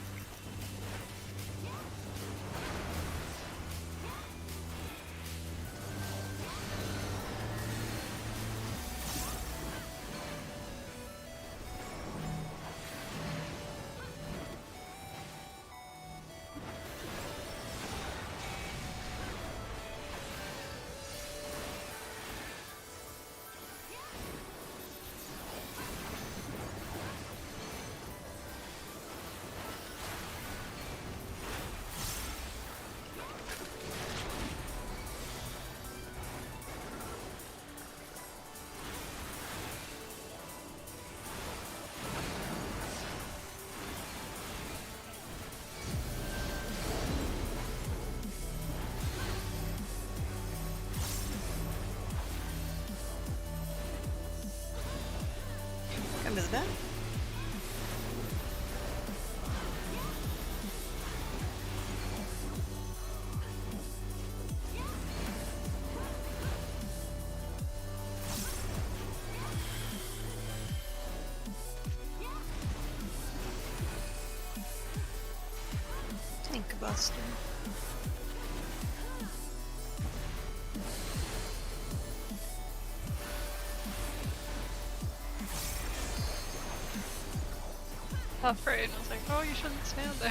Come to the back. Tank buster.
Afraid. I was like, oh, you shouldn't stand there.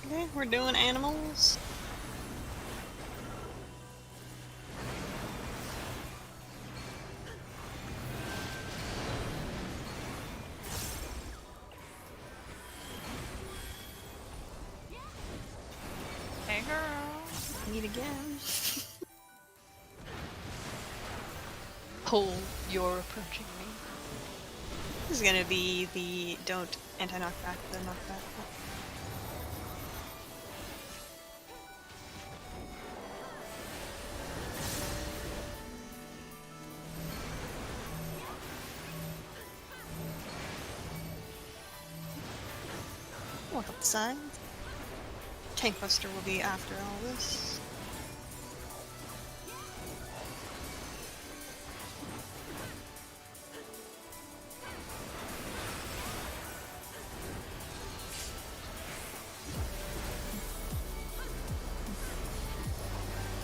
Okay, we're doing animals.
Hey, girl.
Meet again.
Pull, you're approaching me.
This is gonna be the don't anti-knockback, the knockback. Walk up the side. Tank Buster will be after all this.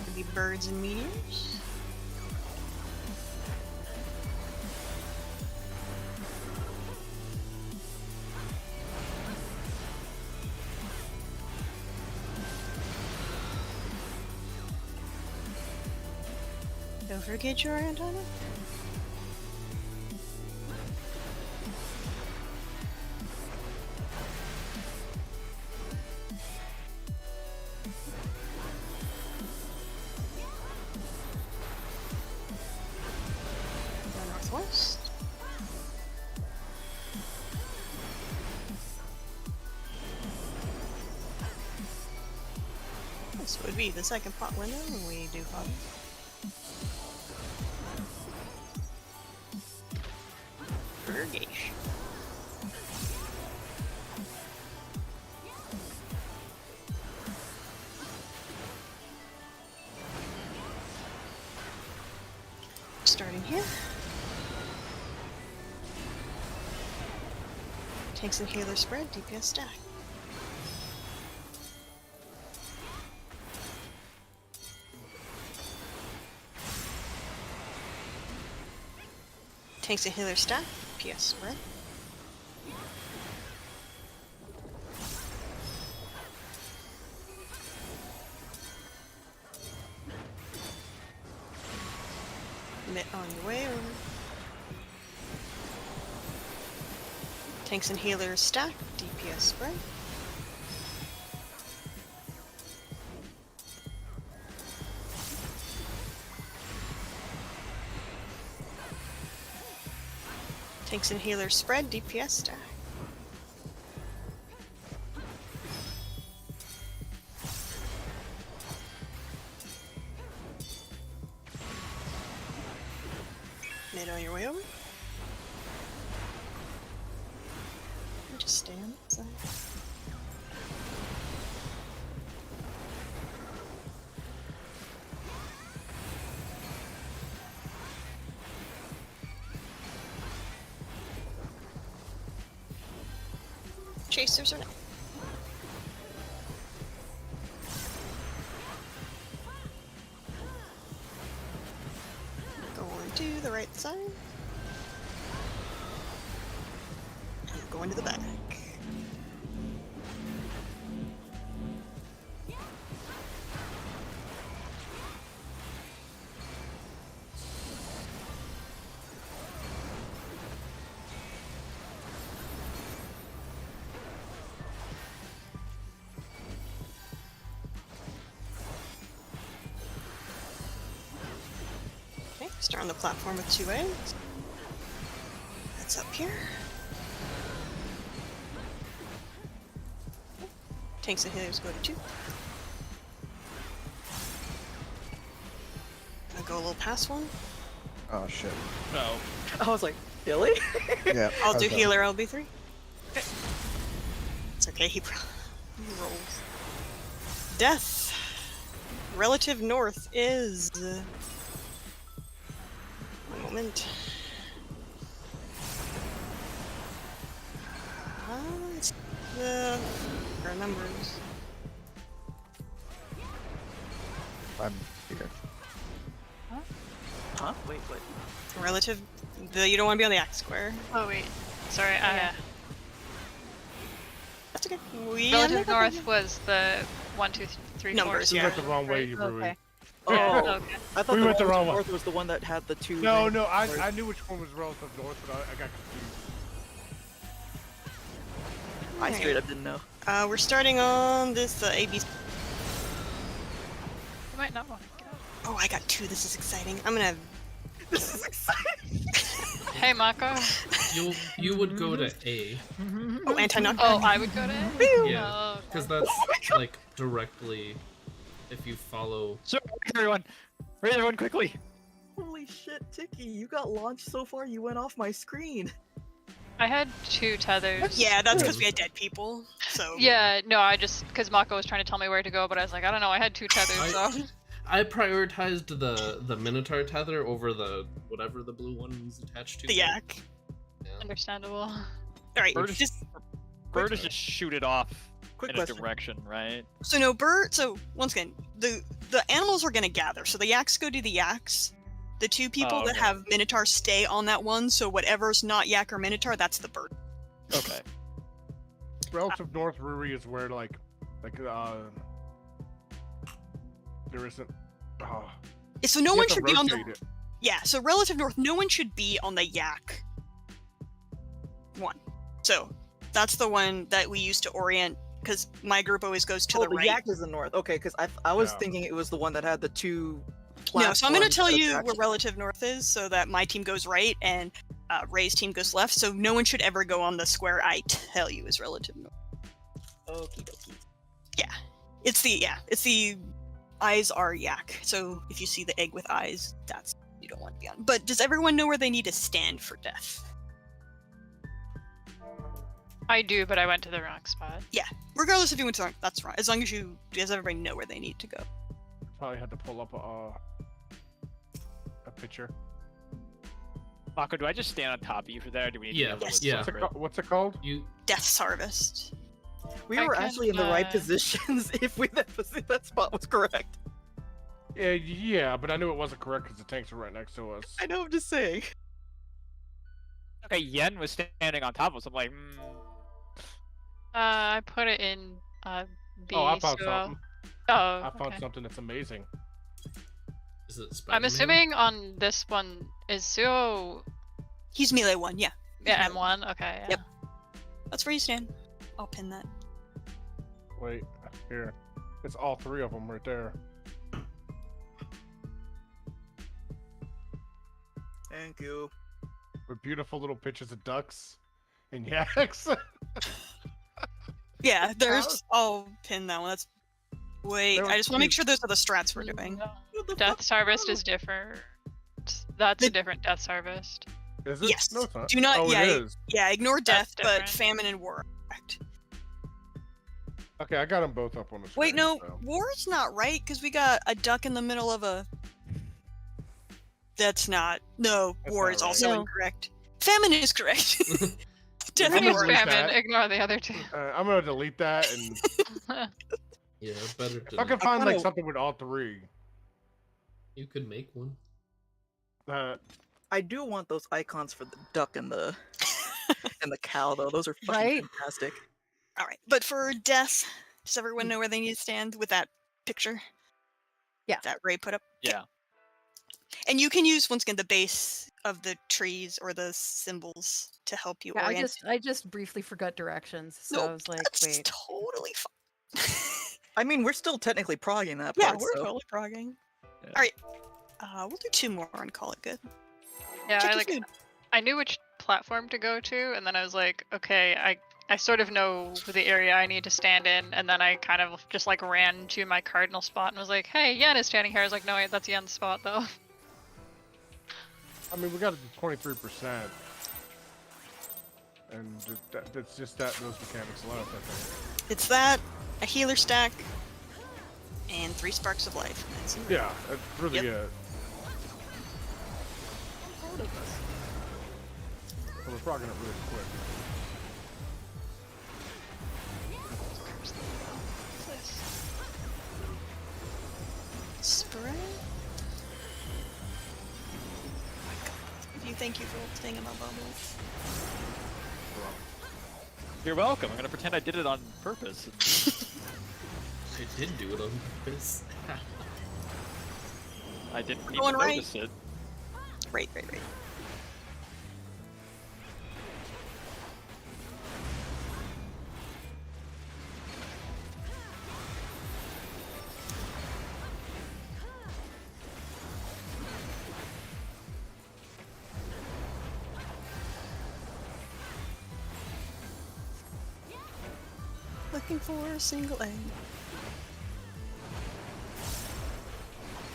Could be birds and meteors. Don't forget your antenna. Go northwest. This would PoV the second pot window when we do PoV. Purgation. Starting here. Tanks and healer spread, DPS stack. Tanks and healer stack, DPS spread. Mitt on your way over. Tanks and healers stack, DPS spread. Tanks and healers spread, DPS stack. Mid on your way over. Just stay on that side. Chasers are next. Going to the right side. And going to the back. Start on the platform with 2A. That's up here. Tanks and healers go to 2. I'll go a little past 1.
Oh shit.
No.
I was like, really?
Yeah.
I'll
I
do
was,
healer LB3. Okay. It's okay, he rolls. Death. Relative north is... one moment. It's the numbers.
I'm here.
Huh? Wait, what?
Relative. You don't want to be on the X square.
Oh wait, sorry.
That's okay. We
Relative north was the 1, 2, 3, 4.
Numbers,
You
yeah.
went the wrong way, you
Okay.
Oh,
Okay.
I thought
We
the
went the
Relative
wrong one.
North was the one that had the 2.
No,
main
no,
floors.
I knew which one was relative north, but I got confused.
I straight up didn't know.
We're starting on this AB.
You might not want to go.
Oh, I got 2. This is exciting. I'm gonna.
This is exciting.
Hey, Mako.
You would go to A.
Oh, anti-knockback.
Oh, I would go to A?
Yeah,
Oh,
because that's like directly if you follow.
So, everyone, raise everyone quickly.
Holy shit, Tiki, you got launched so far you went off my screen.
I had 2 tethers.
Yeah, that's because we had dead people. So.
Yeah, no, I just because Mako was trying to tell me where to go, but I was like, I don't know, I had 2 tethers. So.
I prioritized the Minotaur tether over the whatever the blue one is attached to.
The yak.
Yeah.
Understandable.
All right.
Bird is,
Just
Bird is just shoot it off
Quick
in
question.
a direction, right?
so no bird. So once again, the animals are gonna gather. So the yaks go to the yaks. The 2 people that
okay.
have Minotaur stay on that one. So whatever's not yak or Minotaur, that's the bird.
Okay.
Relative north Ruri is where there isn't.
So no
You
one
have to
should be on the.
rotate it.
Yeah. So relative north, no one should be on the yak one. So that's the one that we use to orient. Because my group always goes to
Oh,
the
the
right.
yak is the north. Okay, because I was
Yeah.
thinking it was the one that had the 2.
No, so I'm going to
platforms
tell
that
you
attached-
where relative north is, so that my team goes right and Ray's team goes left. So no one should ever go on the square I tell you is relative north.
Okie dokie.
It's the eyes are yak. So if you see the egg with eyes, that's you don't want to be on. But does everyone know where they need to stand for death?
I do, but I went to the wrong spot.
Regardless if you went to that's wrong. As long as does everybody know where they need to go?
Probably had to pull up a picture.
Mako, do I just stand on top of you for that, or do we need
Yeah,
to be a little
yeah.
separate?
What's it called?
You
Death's Harvest.
We
I
were
can,
actually in the right positions if that spot was correct.
Yeah, but I knew it wasn't correct because the tanks were right next to us.
I know, I'm just saying.
Okay, Yen was standing on top of us. I'm like,
I put it in B.
Oh, I found
so...
something.
Oh,
I found
okay.
something that's amazing.
is it Spider-Man?
I'm assuming on this one is Suo.
He's melee 1, yeah.
Yeah, M1. Okay. Yeah.
Yep. That's where you stand. I'll pin that.
Wait, here. It's all 3 of them right there.
Thank you.
With beautiful little pictures of ducks and yaks.
Yeah, there's. I'll pin that one. That's. Wait,
There
I
was
just want to make
two-
sure those are the strats we're doing.
Death's Harvest is different. That's a different Death's Harvest.
Is it?
Yes.
No, it's not.
Do not.
Oh,
yeah,
it is.
yeah. Ignore death,
That's
but
different.
famine and war. are correct.
Okay, I got them both up on the screen.
Wait, no,
so.
war's not right because we got a duck in the middle of a. That's not. No,
That's
war
not
is
right.
also
No.
incorrect. Famine is correct. Death
I'm
and
gonna
Use
war.
delete
famine.
that.
Ignore the other two.
I'm gonna delete that, and
Yeah, better
if I can
to.
find like
kinda-
something with all 3.
You could make one.
I do want those icons for the duck and the and the cow though. Those are fucking
Right?
fantastic.
All right, but for death, does everyone know where they need to stand with that picture?
Yeah.
That Ray put up.
yeah.
And you can use once again the base of the trees or the symbols to help you
Yeah,
orient.
I just briefly forgot directions, so
No,
I was like,
That's
wait.
totally fine.
I mean, we're still technically progging that
Yeah,
part.
we're
so.
totally progging.
Yeah.
All right, we'll do 2 more and call it good.
Yeah,
Check
I
your
like.
food.
I knew which platform to go to, and then I was like, okay, I sort of know the area I need to stand in, and then I kind of just like ran to my cardinal spot and was like, hey, Yen is standing here. I was like, no wait, that's Yen's spot though.
I mean, we got it to 23%, and that's just those mechanics left. I think.
It's that, a healer stack, and 3 sparks of life. That's it.
Yeah, that's really
Yep.
it. So we're progging it really quick.
Spread. Thank you for staying in my bubble.
You're welcome. I'm gonna pretend I did it on purpose.
I did do it on purpose.
I didn't even
Going right.
notice it.
Right. Looking for a single egg.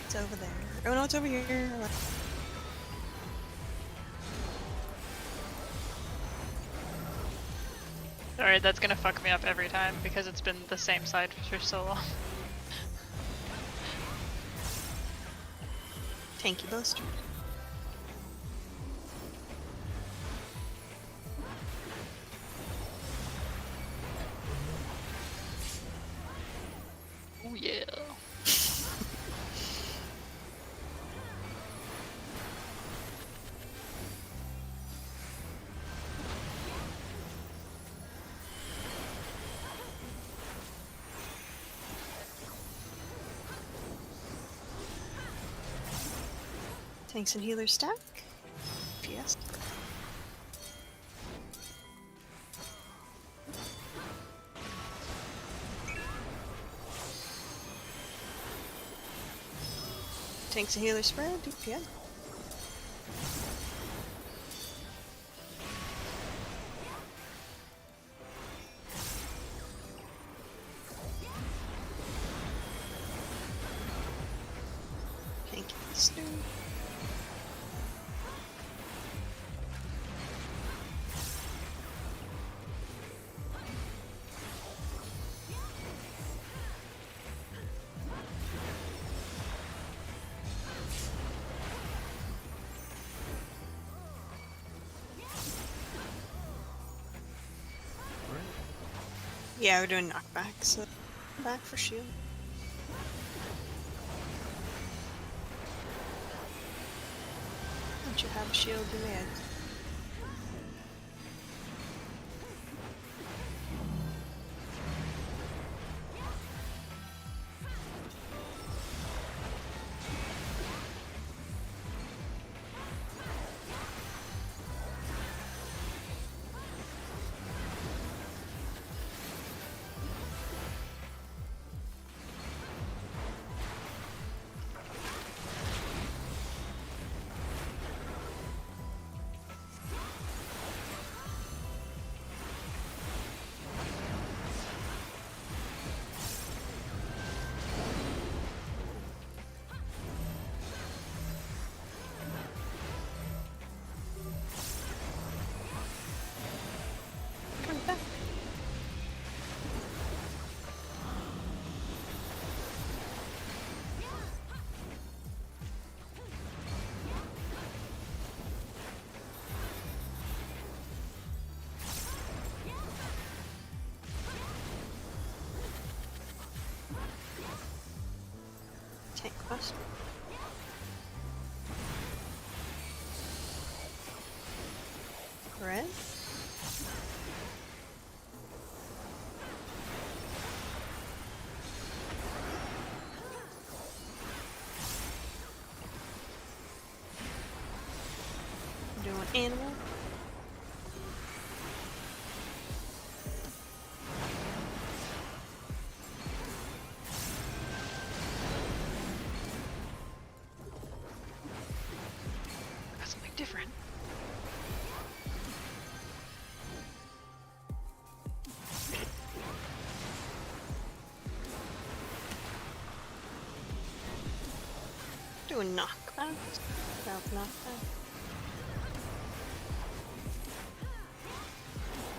It's over there. Oh no, it's over here.
Alright, that's gonna fuck me up every time because it's been the same side for so long.
Tanky Buster.
Oh yeah.
Tanks and healer stack. Yes. Tanks and healer spread. DPS. Yeah, we're doing knockback, so back for shield. Don't you have a shield, you may. Come back. Tank quest. Red. Doing animal.
Got something different.
Doing knockback. Without knockback.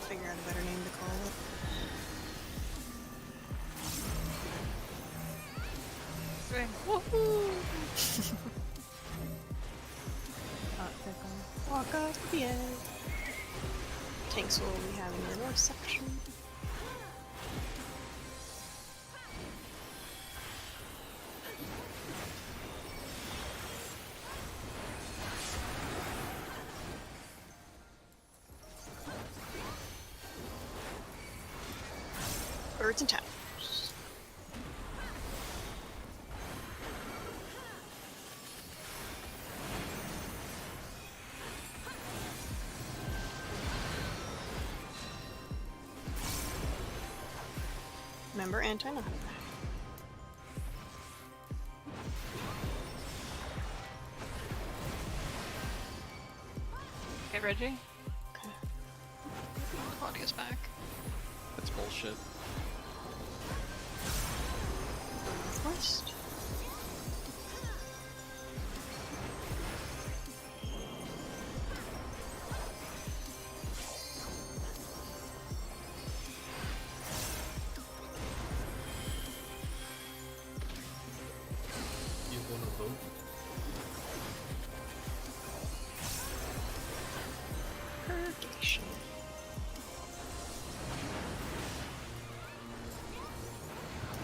Figure out a better name to call it.
Swing. Woohoo!
Walk up the edge. Tanks will be having the north section. Birds and towers. Remember anti-knockback.
Okay, Reggie.
Okay.
Claudia's back.
That's bullshit.
Northwest.
You want to vote?
Purgation.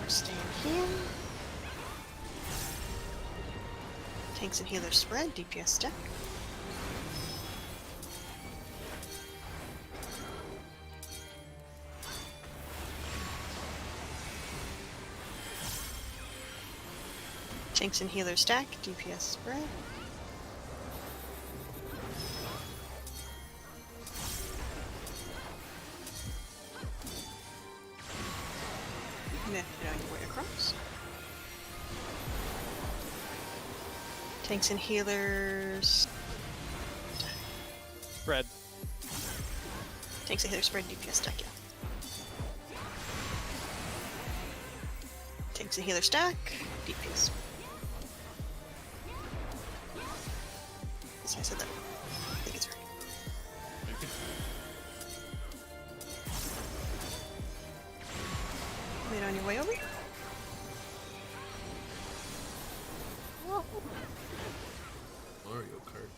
We're staying here. Tanks and healers spread, DPS stack. Tanks and healers stack, DPS spread. Then on your way across. Tanks and healers.
Red.
Tanks and healers spread, DPS stack, yeah. Tanks and healers stack, DPS. Yes, I said that. I think it's right. Made on your way over?
Mario Kart.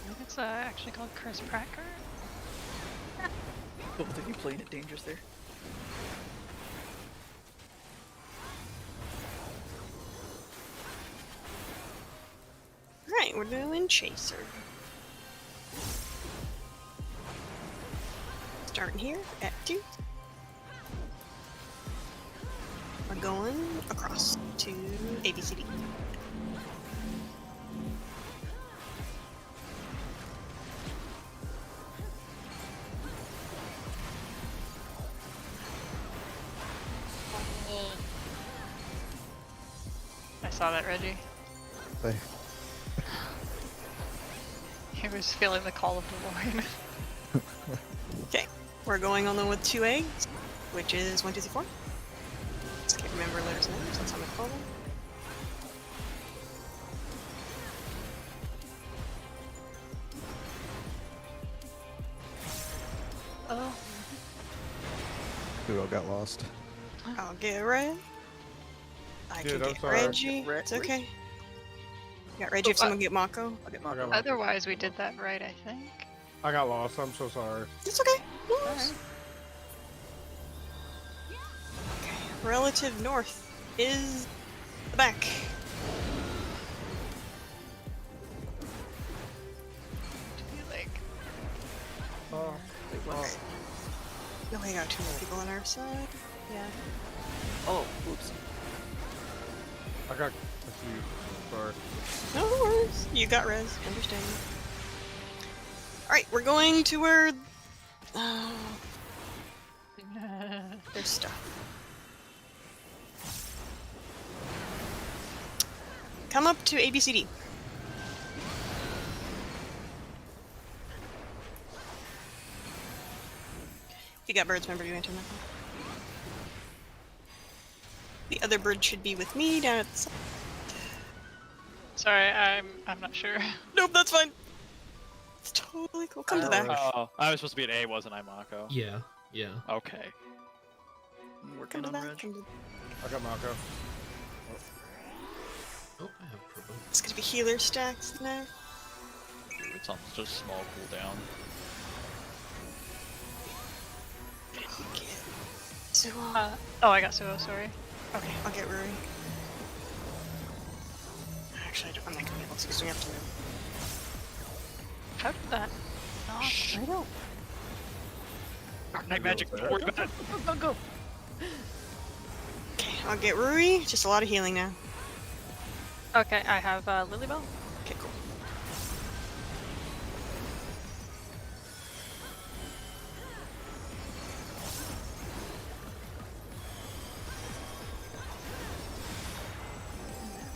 I think it's actually called Chris Pracker.
Both of you playing it dangerous there.
Alright, we're doing Chaser. Starting here at 2. We're going across to ABCD.
I saw that, Reggie.
They-
He was feeling the call of the Lord.
Okay, we're going on then with 2A, which is 1, 2, 3, 4. Just can't remember letters and names, that's how I'm gonna call them.
Oh.
Who all got lost?
I'll get Red. I
Dude,
can
I'm
get
sorry.
Reggie.
Red-
It's okay. Got Reggie if someone get Mako.
I'll get
I
Mako.
got lost.
Otherwise, we did that right, I think.
I got lost. I'm so sorry.
It's okay. No worries. Okay, relative north is the back.
Like,
Oh,
Okay.
No, we got 2 more people on our side. Yeah.
Oh, oops.
I got confused. Sorry.
No worries. You got res. Understand. Alright, we're going to where. There's stuff. Come up to ABCD. If you got birds, remember to enter them. The other bird should be with me down at the side.
sorry, I'm not sure.
Nope, that's fine. It's totally cool. Come to the back.
Oh, I was supposed to be an A, wasn't I, Mako?
Yeah, yeah.
Okay.
I'm
Come
working
to
on
the back.
Reg.
Come to...
I got Mako.
Oh, I have provoke.
It's gonna be healer stacks now.
It's on just small cooldown.
Okay. So,
Oh, I got so sorry.
okay, I'll get Ruri. Actually, I'm not gonna be able to because we have to move.
How did that not?
I don't.
Dark Knight magic. Don't worry about it.
Go, go.
Okay, I'll get Ruri. Just a lot of healing now.
Okay, I have Lilybell.
Okay, cool.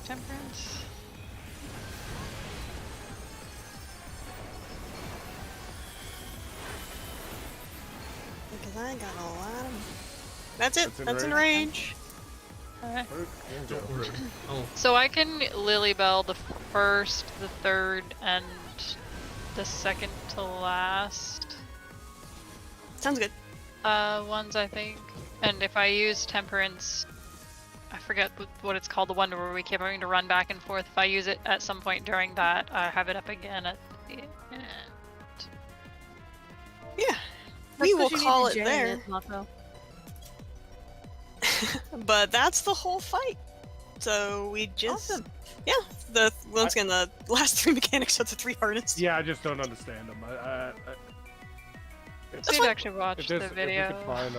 Temperance.
Because I got a lot of. That's it.
That's
That's in
enraged.
range.
Alright.
Where did Ian go?
Don't worry. Oh,
So I can Lilybell the first, the third, and the second to last
Sounds good.
ones, I think. And if I use Temperance, I forget what it's called, the one where we keep having to run back and forth. If I use it at some point during that, I have it up again at the end.
Yeah.
That's
We will
'cause you need
call
to
it
jam
there.
Mako.
But that's the whole fight. So we just.
Awesome.
Yeah. Once again, the last 3 mechanics are the 3 hardest.
Yeah, I just don't understand them.
So you'd actually watch the
If we
video.
could find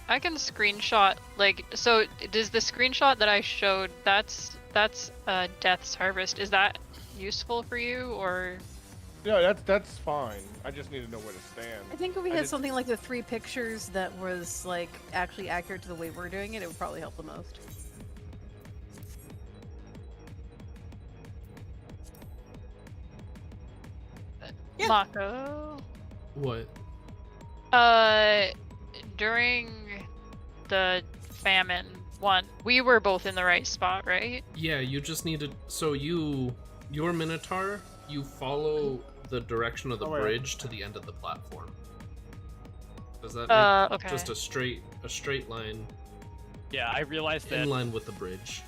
I can screenshot, like, so does the screenshot that I showed, that's Death's Harvest, is that useful for you, or?
Yeah, that's fine. I just need to know where to stand.
I think if we
I
had
did-
something like the 3 pictures that was like actually accurate to the way we're doing it, it would probably help the most.
Yeah.
Mako?
what?
During the famine one, we were both in the right spot, right?
Yeah, you just needed. So your Minotaur, you follow the direction of the
Oh, yeah.
bridge to the end of the platform. Does that make
Okay.
just a straight line
Yeah, I realized that.
in line with the bridge?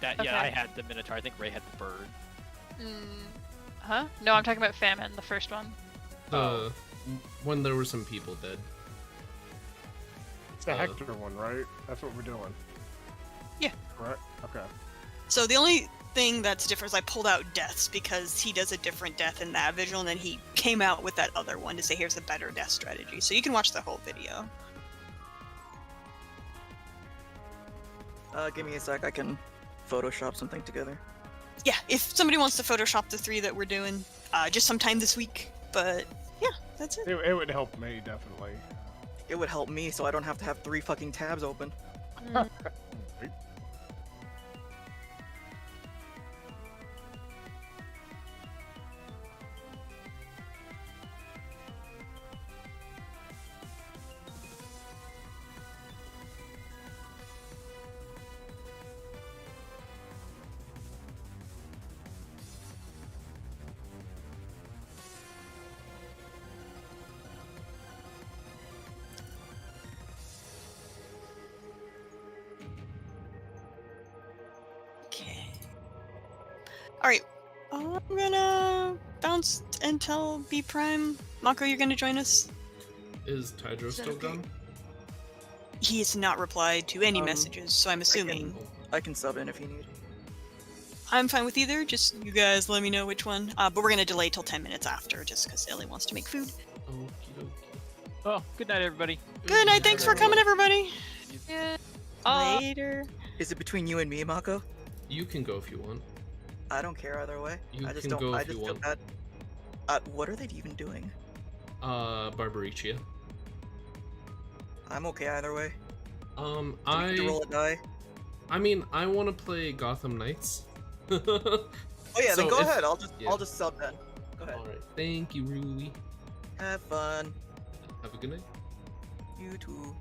Yeah,
Okay.
I had the Minotaur. I think Ray had the bird.
Mm, Huh? No, I'm talking about famine, the first one.
When there were some people dead.
It's the Hector one, right? That's what we're doing.
Yeah.
Right? Okay.
So the only thing that's different is I pulled out deaths because he does a different death in that vigil, and then he came out with that other one to say here's a better death strategy. So you can watch the whole video.
Give me a sec. I can Photoshop something together.
Yeah, if somebody wants to Photoshop the 3 that we're doing, just sometime this week. But yeah, that's it.
It would help me, definitely.
It would help me so I don't have to have 3 fucking tabs open.
Right.
Okay. Alright. I'm gonna bounce and tell B Prime. Mako, you're gonna join us?
Is Tidro still gone?
He has not replied to any messages, so I'm assuming.
I can sub in if you need.
I'm fine with either, just you guys let me know which one. But we're gonna delay till 10 minutes after, just because Ellie wants to make food.
Okie dokie.
Oh, good night, everybody.
Good night, thanks for coming, everybody!
Yeah.
Later.
Is it between you and me, Mako?
You can go if you want.
I don't care either way.
You
I just
can
don't.
go
I
if
just
you
feel
want.
bad. What are they even doing?
Barbaricia.
I'm okay either way. Do we get to roll a die?
I mean, I want to play Gotham Knights.
Oh yeah, then
So
go
if-
ahead.
yeah.
I'll just sub then. Go ahead.
All right. Thank you, Rui.
Have fun.
Have a good night.
You too.